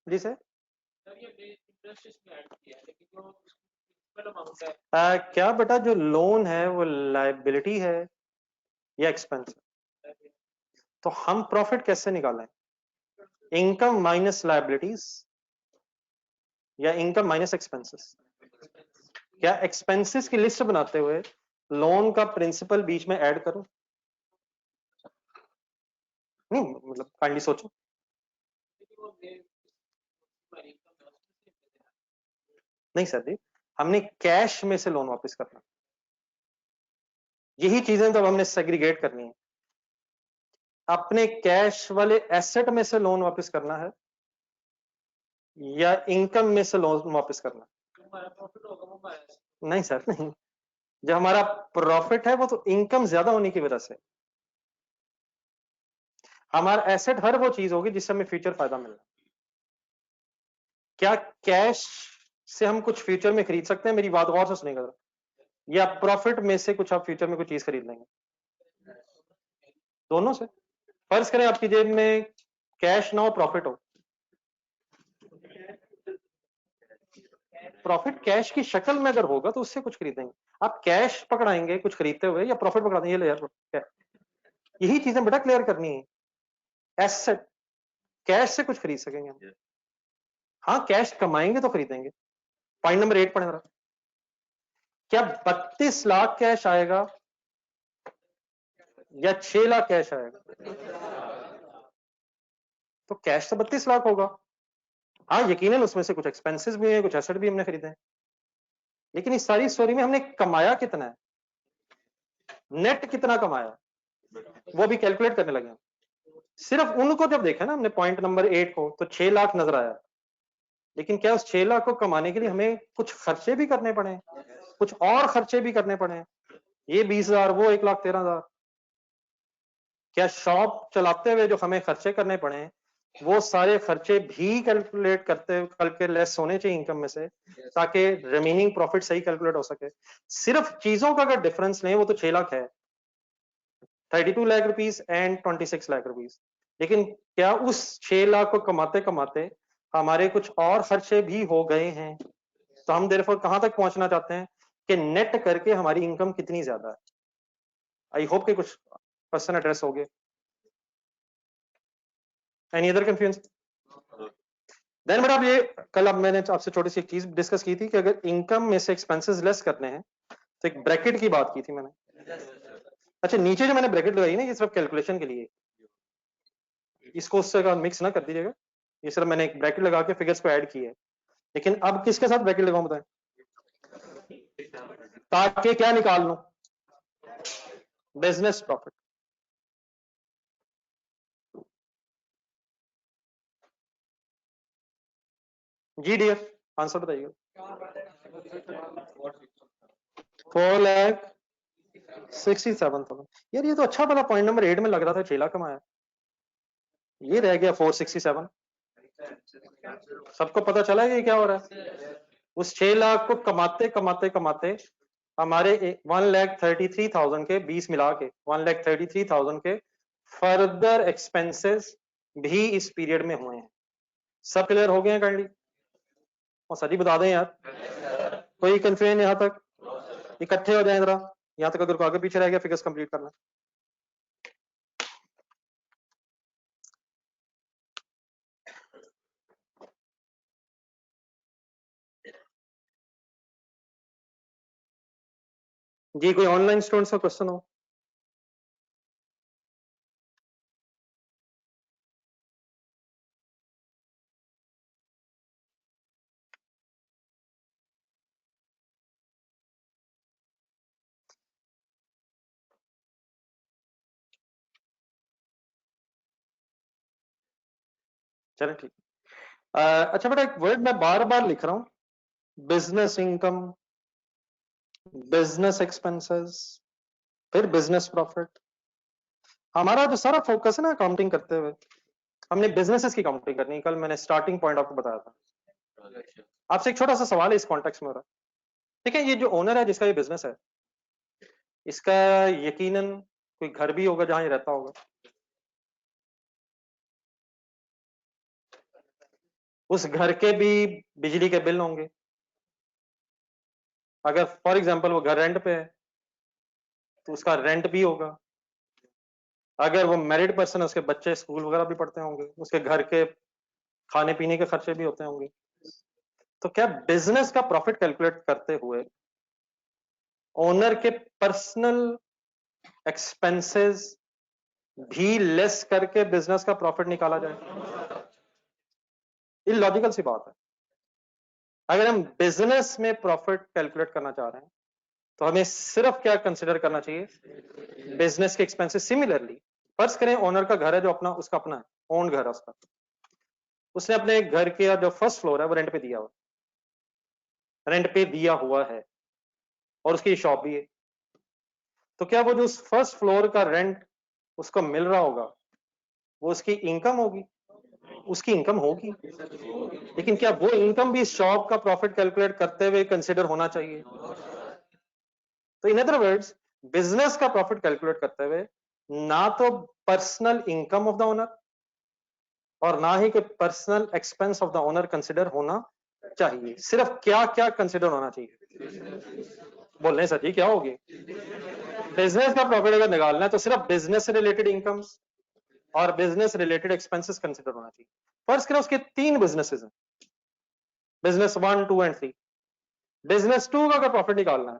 जी सर। क्या बेटा, जो लोन है वो लायबिलिटी है या एक्सपेंस? तो हम प्रॉफिट कैसे निकालें? इनकम माइनस लायबिलिटीज या इनकम माइनस एक्सपेंसेस? क्या एक्सपेंसेस की लिस्ट बनाते हुए लोन का प्रिंसिपल बीच में ऐड करूं? नहीं मतलब काइंडली सोचो। नहीं सर जी, हमने कैश में से लोन वापस करना, यही चीजें तो हमने सेग्रीगेट करनी है। अपने कैश वाले एसेट में से लोन वापस करना है या इनकम में से लोन वापस करना? नहीं सर नहीं, जो हमारा प्रॉफिट है वो तो इनकम ज्यादा होने की वजह से। हमारा एसेट हर वो चीज होगी जिससे हमें फ्यूचर फायदा मिलना। क्या कैश से हम कुछ फ्यूचर में खरीद सकते हैं? मेरी बात गौर से सुनिएगा जरा। या प्रॉफिट में से कुछ आप फ्यूचर में कुछ चीज खरीद लेंगे? दोनों से। फर्ज करें आपकी जेब में कैश ना हो, प्रॉफिट हो। प्रॉफिट कैश की शक्ल में अगर होगा तो उससे कुछ खरीदेंगे। आप कैश पकड़ाएंगे कुछ खरीदते हुए या प्रॉफिट पकड़ा देंगे? ले यार, यही चीजें बेटा क्लियर करनी है। एसेट, कैश से कुछ खरीद सकेंगे हम। हाँ, कैश कमाएंगे तो खरीदेंगे। पॉइंट नंबर 8 पढ़े जरा। क्या 32 लाख कैश आएगा या 6 लाख कैश आएगा? तो कैश तो 32 लाख होगा। हाँ यकीनन उसमें से कुछ एक्सपेंसेस भी है, कुछ एसेट भी हमने खरीदे हैं, लेकिन इस सारी स्टोरी में हमने कमाया कितना है, नेट कितना कमाया, वो भी कैलकुलेट करने लगे। सिर्फ उनको जब देखा ना हमने पॉइंट नंबर 8 को, तो 6 लाख नजर आया, लेकिन क्या उस 6 लाख को कमाने के लिए हमें कुछ खर्चे भी करने पड़े, कुछ और खर्चे भी करने पड़े? ये 20,000, वो 1,13,000। क्या शॉप चलाते हुए जो हमें खर्चे करने पड़े, वो सारे खर्चे भी कैलकुलेट करके लेस होने चाहिए इनकम में से, ताकि रिमेनिंग प्रॉफिट सही कैलकुलेट हो सके। सिर्फ चीजों का अगर डिफरेंस लें वो तो 6 लाख है, 32 लाख रुपीस एंड 26 लाख रुपीस। लेकिन क्या उस 6 लाख को कमाते कमाते हमारे कुछ और खर्चे भी हो गए हैं? तो हम देयरफॉर कहां तक पहुंचना चाहते हैं कि नेट करके हमारी इनकम कितनी ज्यादा है? आई होप कि कुछ क्वेश्चन एड्रेस हो गए। Any other confusion? देन बेटा अब ये कल अब मैंने आपसे छोटी सी एक चीज डिस्कस की थी कि अगर इनकम में से एक्सपेंसेस लेस करने हैं तो एक ब्रैकेट की बात की थी मैंने। अच्छा नीचे जो मैंने ब्रैकेट लगाई ना ये सिर्फ कैलकुलेशन के लिए, इसको उससे मिक्स ना कर दीजिएगा, ये सिर्फ मैंने एक ब्रैकेट लगा के फिगर्स को ऐड किया है। लेकिन अब किसके साथ ब्रैकेट लगाऊं बताएं, ताकि क्या निकाल लूं, बिजनेस प्रॉफिट। जी डियर आंसर बताइए। 4,67,000। यार ये तो अच्छा वाला पॉइंट नंबर 8 में लग रहा था 6 लाख कमाया, ये रह गया 467। सबको पता चला है ये क्या हो रहा है। उस 6 लाख को कमाते कमाते कमाते हमारे 1,33,000 के 20 मिला के 1,33,000 के फर्दर एक्सपेंसेस भी इस पीरियड में हुए हैं। सब क्लियर हो गए हैं काइंडली, और सर जी बता दें यार, कोई कंफ्यूजन यहाँ तक, इकट्ठे हो जाए जरा, यहाँ तक अगर कोई आगे पीछे रह गया फिगर्स कंप्लीट करना। जी कोई ऑनलाइन स्टूडेंट्स का क्वेश्चन हो। चलो ठीक। अच्छा बेटा एक वर्ड मैं बार बार लिख रहा हूं, बिजनेस इनकम, बिजनेस एक्सपेंसेस, फिर बिजनेस प्रॉफिट। हमारा जो सारा फोकस है ना अकाउंटिंग करते हुए, हमने बिजनेसेस की काउंटिंग करनी है। कल मैंने स्टार्टिंग पॉइंट आपको बताया था। आपसे एक छोटा सा सवाल है इस कॉन्टेक्स्ट में हो रहा है। ठीक है, ये जो ओनर है जिसका ये बिजनेस है, इसका यकीनन कोई घर भी होगा जहां ये रहता होगा, उस घर के भी बिजली के बिल होंगे। अगर फॉर एग्जांपल वो घर रेंट पे है तो उसका रेंट भी होगा। अगर वो मैरिड पर्सन है उसके बच्चे स्कूल वगैरह भी पढ़ते होंगे, उसके घर के खाने पीने के खर्चे भी होते होंगे। तो क्या बिजनेस का प्रॉफिट कैलकुलेट करते हुए ओनर के पर्सनल एक्सपेंसेस भी लेस करके बिजनेस का प्रॉफिट निकाला जाए? इलॉजिकल सी बात है। अगर हम बिजनेस में प्रॉफिट कैलकुलेट करना चाह रहे हैं तो हमें सिर्फ क्या कंसिडर करना चाहिए, बिजनेस के एक्सपेंसेस। सिमिलरली फर्ज करें ओनर का घर है जो अपना, उसका अपना है, ओन घर है उसका, उसने अपने घर के जो फर्स्ट फ्लोर है वो रेंट पे दिया हुआ, रेंट पे दिया हुआ है, और उसकी शॉप भी है। तो क्या वो जो उस फर्स्ट फ्लोर का रेंट उसको मिल रहा होगा वो उसकी इनकम होगी? उसकी इनकम होगी, लेकिन क्या वो इनकम भी शॉप का प्रॉफिट कैलकुलेट करते हुए कंसिडर होना चाहिए? तो इन अदर वर्ड्स बिजनेस का प्रॉफिट कैलकुलेट करते हुए ना तो personal income of the owner और ना ही कोई personal expense of the owner consider होना चाहिए। सिर्फ क्या क्या कंसिडर होना चाहिए? बोल रहे सर जी क्या होगी? बिजनेस का प्रॉफिट अगर निकालना है तो सिर्फ बिजनेस से रिलेटेड इनकम्स और बिजनेस रिलेटेड एक्सपेंसेस कंसिडर होना चाहिए। फर्स्ट करें उसके 3 बिजनेसेस हैं, बिजनेस 1 2 एंड 3। बिजनेस 2 का अगर प्रॉफिट निकालना है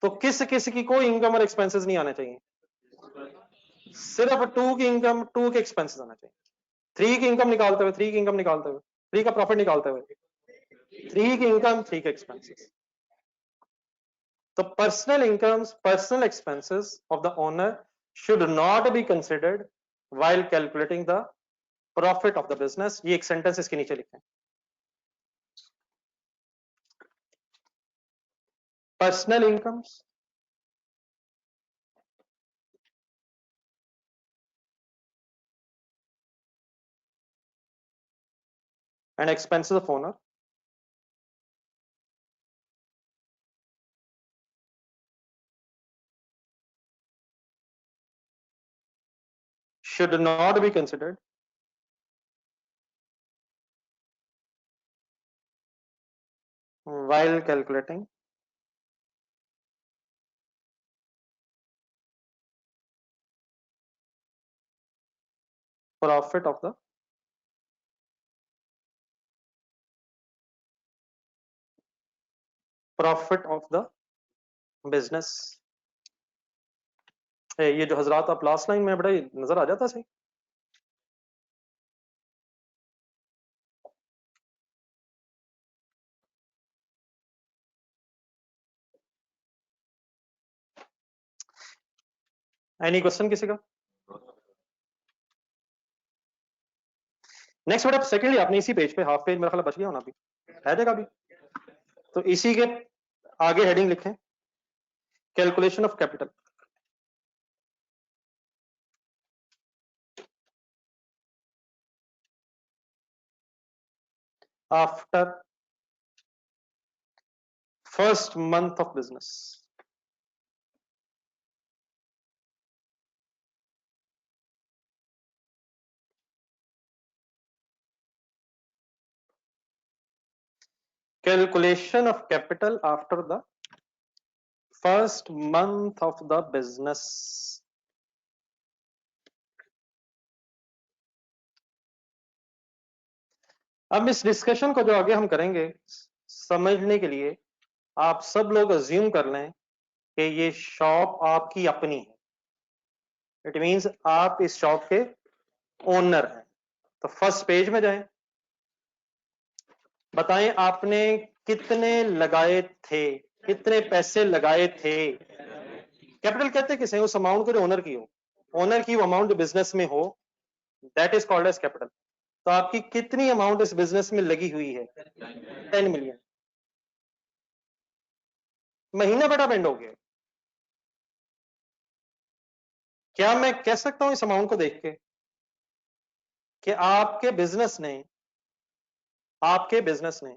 तो किस किस की कोई इनकम और एक्सपेंसेस नहीं आने चाहिए, सिर्फ 2 की इनकम 2 के एक्सपेंसेस आना चाहिए। 3 की इनकम निकालते हुए 3 की इनकम निकालते हुए 3 का प्रॉफिट निकालते हुए 3 की इनकम 3 के एक्सपेंसेस। तो personal incomes personal expenses of the owner should not be considered while calculating the profit of the business। ये एक सेंटेंस इसके नीचे लिखें, personal incomes and expenses of owner should not be considered while calculating profit of the profit of the business. ये जो हजरात आप last line में बड़ा नजर आ जाता सही। एनी क्वेश्चन किसी का? नेक्स्ट बेटा सेकेंडली आपने इसी पेज पे हाफ पेज मेरा ख्याल बच गया होना अभी है जगह अभी, तो इसी के आगे हेडिंग लिखें calculation of capital. After first month of business. Calculation of capital after the first month of the business। अब इस डिस्कशन को जो आगे हम करेंगे समझने के लिए आप सब लोग अज्यूम कर लें कि ये शॉप आपकी अपनी है। इट मींस आप इस शॉप के ओनर हैं। तो फर्स्ट पेज में जाएं, बताएं आपने कितने लगाए थे, कितने पैसे लगाए थे। कैपिटल कहते किसे? उस अमाउंट को जो ओनर की हो, ओनर की वो अमाउंट जो बिजनेस में हो, that is called as capital. तो आपकी कितनी अमाउंट इस बिजनेस में लगी हुई है? 10 मिलियन। महीना बेटा बेंड हो गया। क्या मैं कह सकता हूं इस अमाउंट को देख के कि आपके बिजनेस ने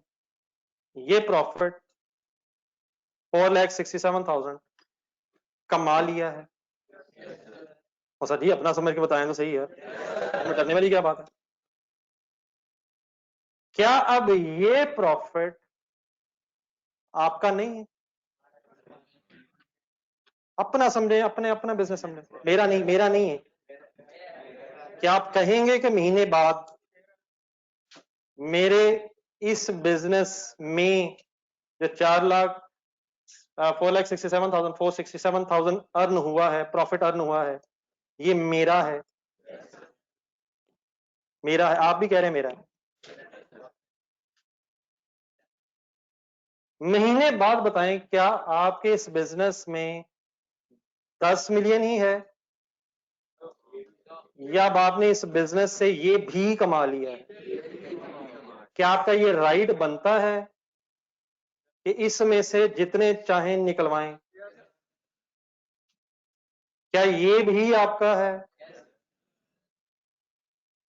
ये प्रॉफिट 4,67,000 कमा लिया है? और सर जी अपना समझ के बताएं तो सही है, इसमें करने वाली क्या बात है? क्या अब ये प्रॉफिट आपका नहीं है? अपना समझे, अपने अपना बिजनेस समझे, मेरा नहीं है। क्या आप कहेंगे कि महीने बाद मेरे इस बिजनेस में जो 4,67,000 अर्न हुआ है, प्रॉफिट अर्न हुआ है, ये मेरा है? मेरा है, आप भी कह रहे हैं मेरा है। महीने बाद बताएं क्या आपके इस बिजनेस में 10 मिलियन ही है, या अब आपने इस बिजनेस से ये भी कमा लिया है? क्या आपका ये राइट बनता है कि इसमें से जितने चाहें निकलवाएं? क्या ये भी आपका है?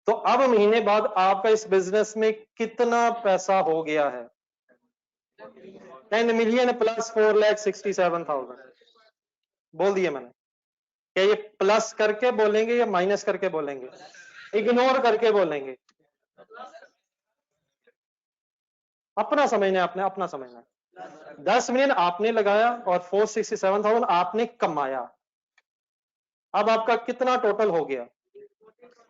तो अब महीने बाद आपका इस बिजनेस में कितना पैसा हो गया है? 10 मिलियन प्लस 4,67,000 बोल दिए मैंने। क्या ये प्लस करके बोलेंगे या माइनस करके बोलेंगे? इग्नोर करके बोलेंगे। अपना समझना, आपने अपना समझना। 10 मिलियन आपने लगाया और 4,67,000 आपने कमाया। अब आपका कितना टोटल हो गया?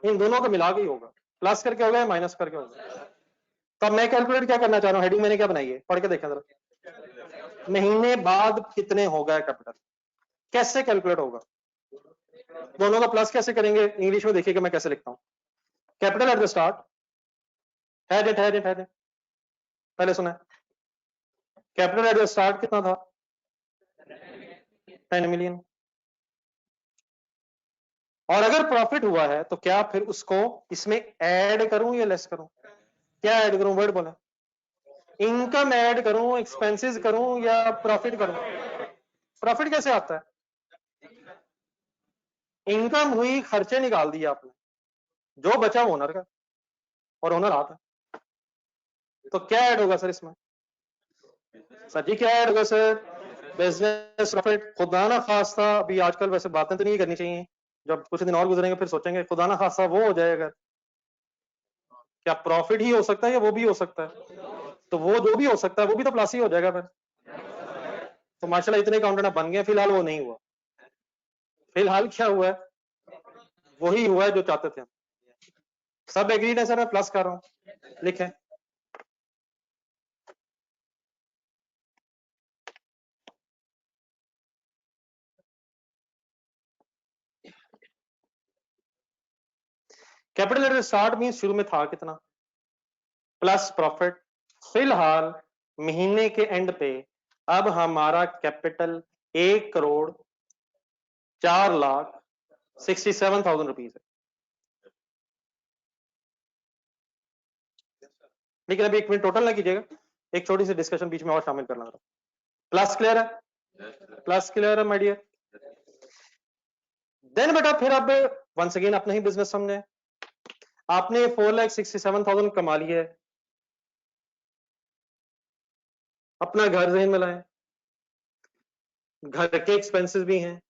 इन दोनों को मिला के ही होगा, प्लस करके होगा या माइनस करके होगा। तो अब मैं कैलकुलेट क्या करना चाह रहा हूं, हेडिंग मैंने क्या बनाई है, पढ़ के देखें जरा। महीने बाद कितने होगा कैपिटल, कैसे कैलकुलेट होगा? दोनों का प्लस कैसे करेंगे, इंग्लिश में देखिएगा मैं कैसे लिखता हूं। कैपिटल एट द स्टार्ट, है पहले सुना। कैपिटल एट द स्टार्ट कितना था? 10 मिलियन। और अगर प्रॉफिट हुआ है तो क्या फिर उसको इसमें ऐड करूं या लेस करूं? क्या ऐड करूं, वर्ड बोला। इनकम ऐड करूं, एक्सपेंसेस करूं या प्रॉफिट करूं? प्रॉफिट कैसे आता है? इनकम हुई, खर्चे निकाल दिए आपने, जो बचा वो ओनर का, और ओनर आता है। तो क्या ऐड होगा सर इसमें? सर जी क्या ऐड होगा सर? Business profit. खुदा ना खास्ता, अभी आजकल वैसे बातें तो नहीं करनी चाहिए, जब कुछ दिन और गुजरेंगे फिर सोचेंगे, खुदा ना खास्ता वो हो जाएगा। क्या प्रॉफिट ही हो सकता है या वो भी हो सकता है? तो वो जो भी हो सकता है वो भी तो प्लस ही हो जाएगा फिर। तो माशाल्लाह इतने अकाउंटेंट बन गए, फिलहाल वो नहीं हुआ। फिलहाल क्या हुआ है? वही हुआ है जो चाहते थे। सब एग्रीड है सर, मैं प्लस कर रहा हूं, लिखें। Capital at the start means शुरू में था कितना प्लस प्रॉफिट। फिलहाल महीने के एंड पे अब हमारा कैपिटल 1,04,67,000 रुपीज है। लेकिन अभी 1 मिनट टोटल ना कीजिएगा, एक छोटी सी डिस्कशन बीच में और शामिल करना। प्लस क्लियर है? प्लस क्लियर है माय डियर? देन बेटा फिर अब वंस अगेन अपना ही बिजनेस समझे। आपने 4,67,000 कमा लिया है, अपना घर जहन में लाएं, घर के एक्सपेंसेस भी हैं,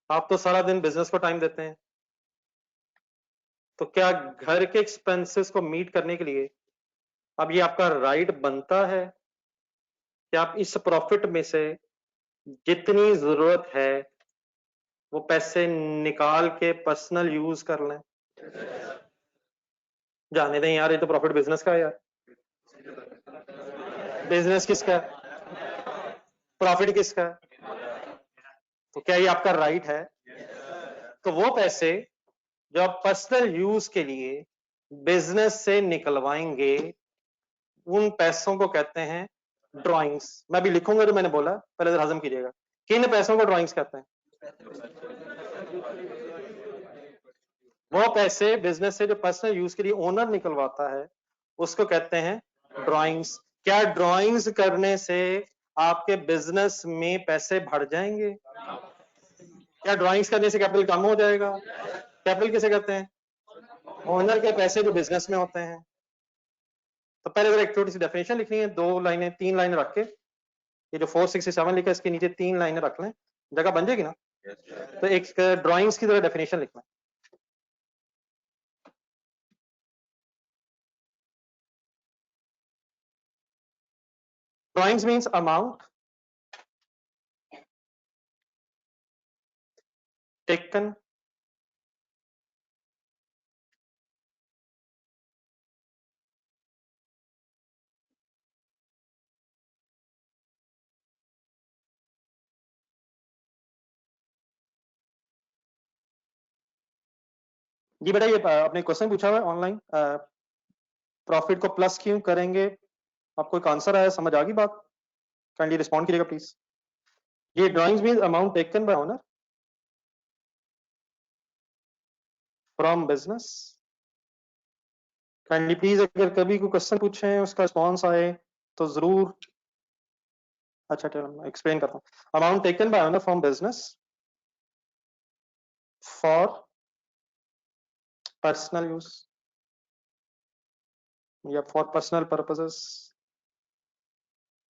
आप तो सारा दिन बिजनेस को टाइम देते हैं, तो क्या घर के एक्सपेंसेस को मीट करने के लिए अब ये आपका राइट बनता है कि आप इस प्रॉफिट में से जितनी जरूरत है वो पैसे निकाल के पर्सनल यूज कर लें? जाने दें यार, ये तो प्रॉफिट बिजनेस का है यार। बिजनेस किसका है? प्रॉफिट किसका है? तो क्या ये आपका राइट है? तो वो पैसे जो आप पर्सनल यूज के लिए बिजनेस से निकलवाएंगे उन पैसों को कहते हैं ड्राइंग्स। मैं भी लिखूंगा जो मैंने बोला, पहले जरा हजम कीजिएगा। किन पैसों को ड्राइंग्स कहते हैं? वो पैसे बिजनेस से जो पर्सनल यूज के लिए ओनर निकलवाता है उसको कहते हैं ड्राइंग्स। क्या ड्राइंग्स करने से आपके बिजनेस में पैसे बढ़ जाएंगे? क्या ड्राइंग्स करने से कैपिटल कम हो जाएगा? कैपिटल किसे कहते हैं? ओनर के पैसे जो बिजनेस में होते हैं। तो पहले अगर एक छोटी सी डेफिनेशन लिखनी है, 2 लाइनें 3 लाइनें रख के, ये जो 467 लिखा है इसके नीचे 3 लाइनें रख लें, जगह बन जाएगी ना? तो एक ड्राइंग्स की तरह डेफिनेशन लिखना है। ड्राइंग्स मींस अमाउंट टेकन जी बेटा, ये आपने क्वेश्चन पूछा हुआ है ऑनलाइन, प्रॉफिट को प्लस क्यों करेंगे? आपको एक आंसर आया, समझ आ गई बात? काइंडली रिस्पॉन्ड कीजिएगा प्लीज। ये drawings means amount taken by owner from business. Kindly please अगर कभी कोई क्वेश्चन पूछे उसका रिस्पॉन्स आए तो जरूर। अच्छा चलो एक्सप्लेन करता हूँ। Amount taken by owner from business for personal use या for personal purposes.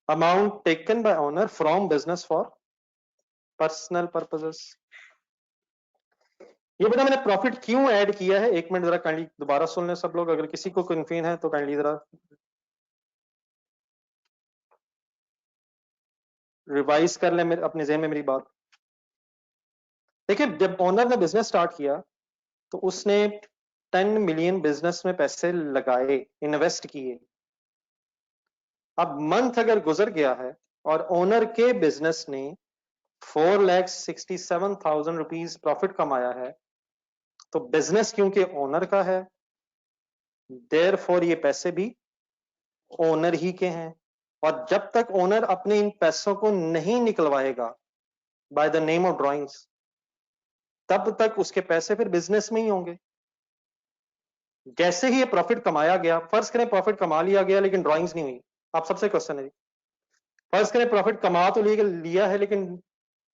Amount taken by owner from business for personal purposes. ये बेटा मैंने प्रॉफिट क्यों ऐड किया है, 1 मिनट जरा काइंडली दोबारा सुन लें सब लोग, अगर किसी को कंफ्यूजन है तो काइंडली जरा रिवाइज कर लें मेरे अपने ज़हन में मेरी बात। देखिए, जब ओनर ने बिजनेस स्टार्ट किया तो उसने 10 मिलियन बिजनेस में पैसे लगाए, इन्वेस्ट किए। अब मंथ अगर गुजर गया है और ओनर के बिजनेस ने 4,67,000 रुपीज प्रॉफिट कमाया है, तो बिजनेस क्योंकि ओनर का है, देयरफॉर ये पैसे भी ओनर ही के हैं। और जब तक ओनर अपने इन पैसों को नहीं निकलवाएगा by the name of drawings, तब तक उसके पैसे फिर बिजनेस में ही होंगे। जैसे ही ये प्रॉफिट कमाया गया, फर्ज करें प्रॉफिट कमा लिया गया लेकिन ड्राइंग्स नहीं हुई, आप सबसे क्वेश्चन है, फर्ज करें प्रॉफिट कमा तो लिया है लेकिन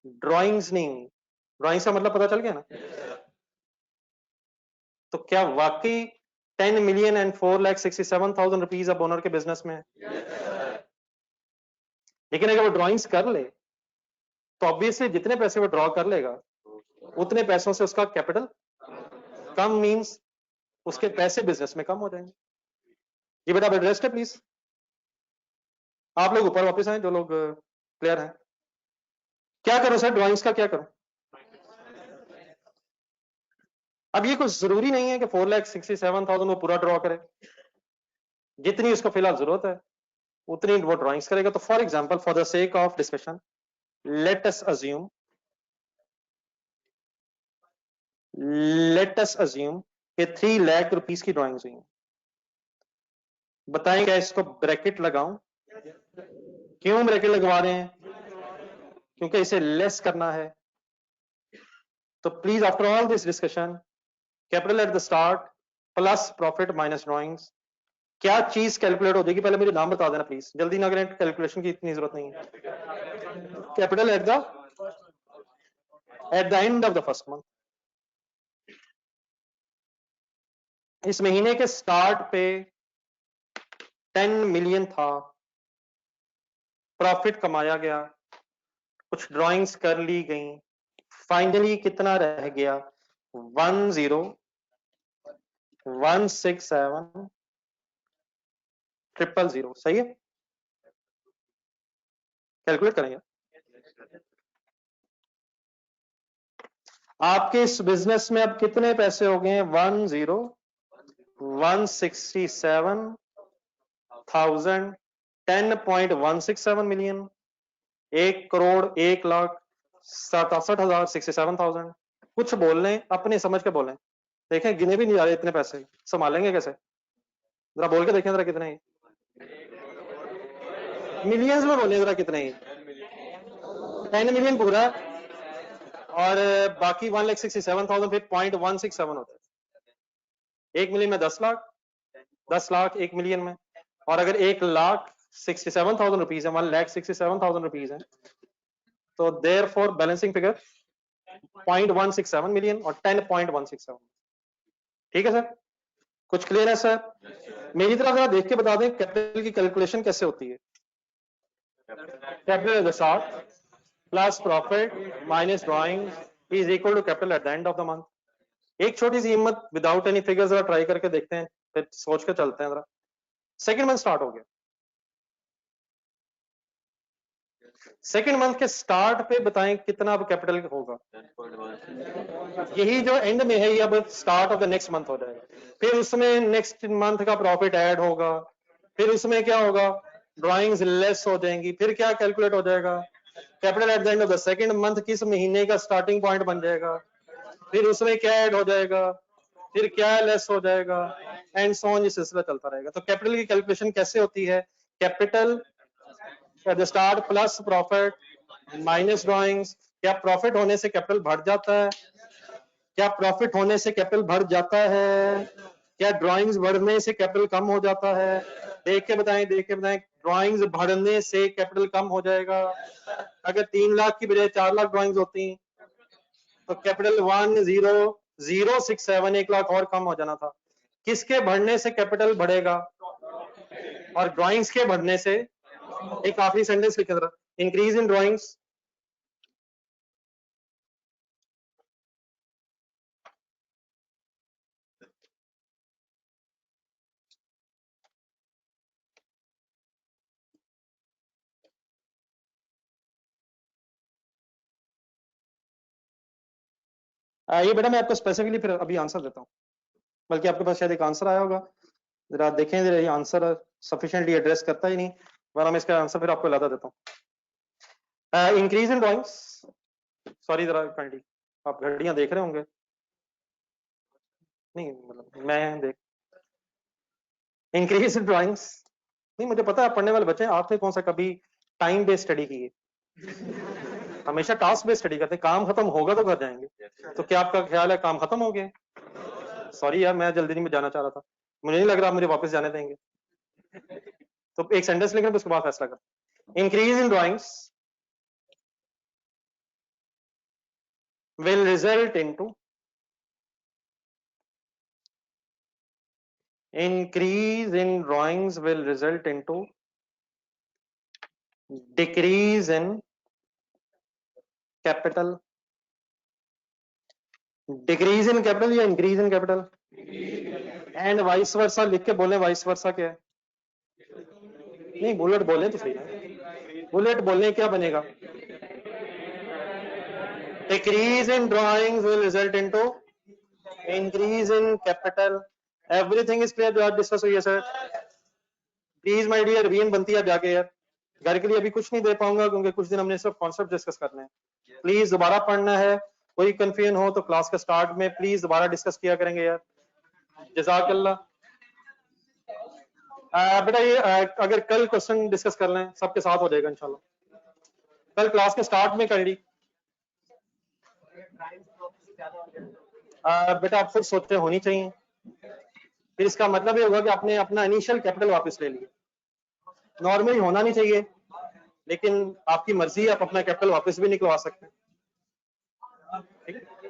ड्राइंग्स नहीं हुई। ड्राइंग्स का मतलब पता चल गया ना? तो क्या वाकई 10 मिलियन एंड 4,67,000 रुपीज अब ओनर के बिजनेस में है? लेकिन अगर वो ड्राइंग्स कर ले तो ऑब्वियसली जितने पैसे वो ड्रॉ कर लेगा उतने पैसों से उसका कैपिटल कम, मींस उसके पैसे बिजनेस में कम हो जाएंगे। ये बेटा बेड रेस्ट है प्लीज। आप लोग ऊपर वापस आए जो लोग क्लियर हैं। क्या करो सर, ड्राइंग्स का क्या करो? अब ये कुछ जरूरी नहीं है कि 4,67,000 वो पूरा ड्रॉ करे, जितनी उसको फिलहाल जरूरत है उतनी वो ड्राइंग्स करेगा। तो for example, for the sake of discussion, let us assume कि 3 लाख रुपीस की ड्राइंग्स हुई हैं। बताएं क्या इसको ब्रैकेट लगाऊं? क्यों ब्रैकेट लगवा रहे हैं? क्योंकि इसे लेस करना है। तो please after all this discussion, capital at the start plus profit minus drawings, क्या चीज कैलकुलेट हो जाएगी? पहले मुझे नाम बता देना प्लीज, जल्दी ना करें, कैलकुलेशन की इतनी जरूरत नहीं है। Capital at the end of the first month. इस महीने के स्टार्ट पे 10 मिलियन था, प्रॉफिट कमाया गया, कुछ ड्राइंग्स कर ली गई, फाइनली कितना रह गया? 10,167,000। सही है? कैलकुलेट करेंगे। आपके इस बिजनेस में अब कितने पैसे हो गए? 10,167,000, 10.167 मिलियन, 1,01,67,000, 67,000। कुछ बोल लें, अपनी समझ के बोलें। देखें गिने भी नहीं जा रहे इतने पैसे, संभालेंगे कैसे? जरा बोल के देखें जरा कितने हैं, मिलियंस में बोले जरा कितने हैं। 10 मिलियन पूरा और बाकी 1,67,000, फिर 0.167 होता है। 1 मिलियन में 10 लाख, 10 लाख 1 मिलियन में, और अगर 1,67,000 रुपीज है, 1,67,000 रुपीज है, तो there for balancing figure 0.167 million और 10.167। ठीक है सर? कुछ क्लियर है सर? मेरी तरफ जरा देख के बता दें कैपिटल की कैलकुलेशन कैसे होती है। Capital at the start plus profit minus drawing is equal to capital at the end of the month. एक छोटी सी हिम्मत विदाउट एनी फिगर जरा ट्राई करके देखते हैं, फिर सोच के चलते हैं जरा। सेकंड मंथ स्टार्ट हो गया, सेकंड मंथ के स्टार्ट पे बताएं कितना अब कैपिटल होगा? यही जो एंड में है, ये अब start of the next month हो जाएगा, फिर उसमें नेक्स्ट मंथ का प्रॉफिट ऐड होगा, फिर उसमें क्या होगा? ड्राइंग्स लेस हो जाएंगी, फिर क्या कैलकुलेट हो जाएगा? Capital at the end of the second month किस महीने का स्टार्टिंग पॉइंट बन जाएगा, फिर उसमें क्या ऐड हो जाएगा, फिर क्या लेस हो जाएगा, एंड सो ऑन, ये सिलसिला चलता रहेगा। तो कैपिटल की कैलकुलेशन कैसे होती है? Capital at the start plus profit minus drawings. क्या प्रॉफिट होने से कैपिटल बढ़ जाता है? क्या प्रॉफिट होने से कैपिटल बढ़ जाता है? क्या ड्राइंग्स बढ़ने से कैपिटल कम हो जाता है? देख के बताएं, देख के बताएं। ड्राइंग्स बढ़ने से कैपिटल कम हो जाएगा। अगर 3 लाख की बजाय 4 लाख ड्राइंग्स होती तो कैपिटल 1,0,067, 1 लाख और कम हो जाना था। किसके बढ़ने से कैपिटल बढ़ेगा? और ड्राइंग्स के बढ़ने से, एक आखिरी सेंटेंस लिखे जरा, इंक्रीज इन ड्राइंग्स ये बेटा मैं आपको स्पेसिफिकली फिर अभी आंसर देता हूँ, बल्कि आपके पास शायद एक आंसर आया होगा, जरा देखें जरा, ये आंसर सफिशिएंटली एड्रेस करता ही नहीं, वरना मैं इसका आंसर फिर आपको लाता देता हूँ। इंक्रीज इन ड्राइंग्स, सॉरी जरा काइंडली, आप घड़ियां देख रहे होंगे, नहीं मतलब मैं देख, इंक्रीज इन ड्राइंग्स, नहीं मुझे पता है आप पढ़ने वाले बच्चे हैं, आपने कौन सा कभी टाइम बेस्ड स्टडी की है? हमेशा टास्क बेस्ड स्टडी करते हैं, काम खत्म होगा तो घर जाएंगे। तो क्या आपका ख्याल है काम खत्म हो गया? सॉरी यार, मैं जल्दी नहीं में जाना चाह रहा था, मुझे नहीं लग रहा आप मुझे वापस जाने देंगे। तो एक सेंटेंस लिखना, उसके बाद फैसला कर। Increase in drawings will result into increase in drawings will result into decrease in capital, decrease in capital या increase in capital, and vice versa लिख के बोले, vice versa क्या है? नहीं बुलेट बोले तो सही है, बुलेट बोलने क्या बनेगा? decrease in drawings will result into increase in capital। everything is clear जो आज डिस्कस हुई है sir? Please my dear, revision बनती है जाके यार, घर के लिए अभी कुछ नहीं दे पाऊंगा क्योंकि कुछ दिन हमने सिर्फ कॉन्सेप्ट डिस्कस करने हैं। प्लीज दोबारा पढ़ना है, कोई कंफ्यूजन हो तो क्लास के स्टार्ट में प्लीज दोबारा डिस्कस किया करेंगे यार। जज़ाकल्लाह। बेटा ये अगर कल क्वेश्चन डिस्कस कर लें सबके साथ हो जाएगा इंशाल्लाह, कल क्लास के स्टार्ट में कर ली। बेटा आप खुद सोचते होनी चाहिए, फिर इसका मतलब ये होगा कि आपने अपना इनिशियल कैपिटल वापस ले लिया। नॉर्मली होना नहीं चाहिए, लेकिन आपकी मर्जी है, आप अपना कैपिटल वापस भी निकलवा सकते हैं। ठीक है।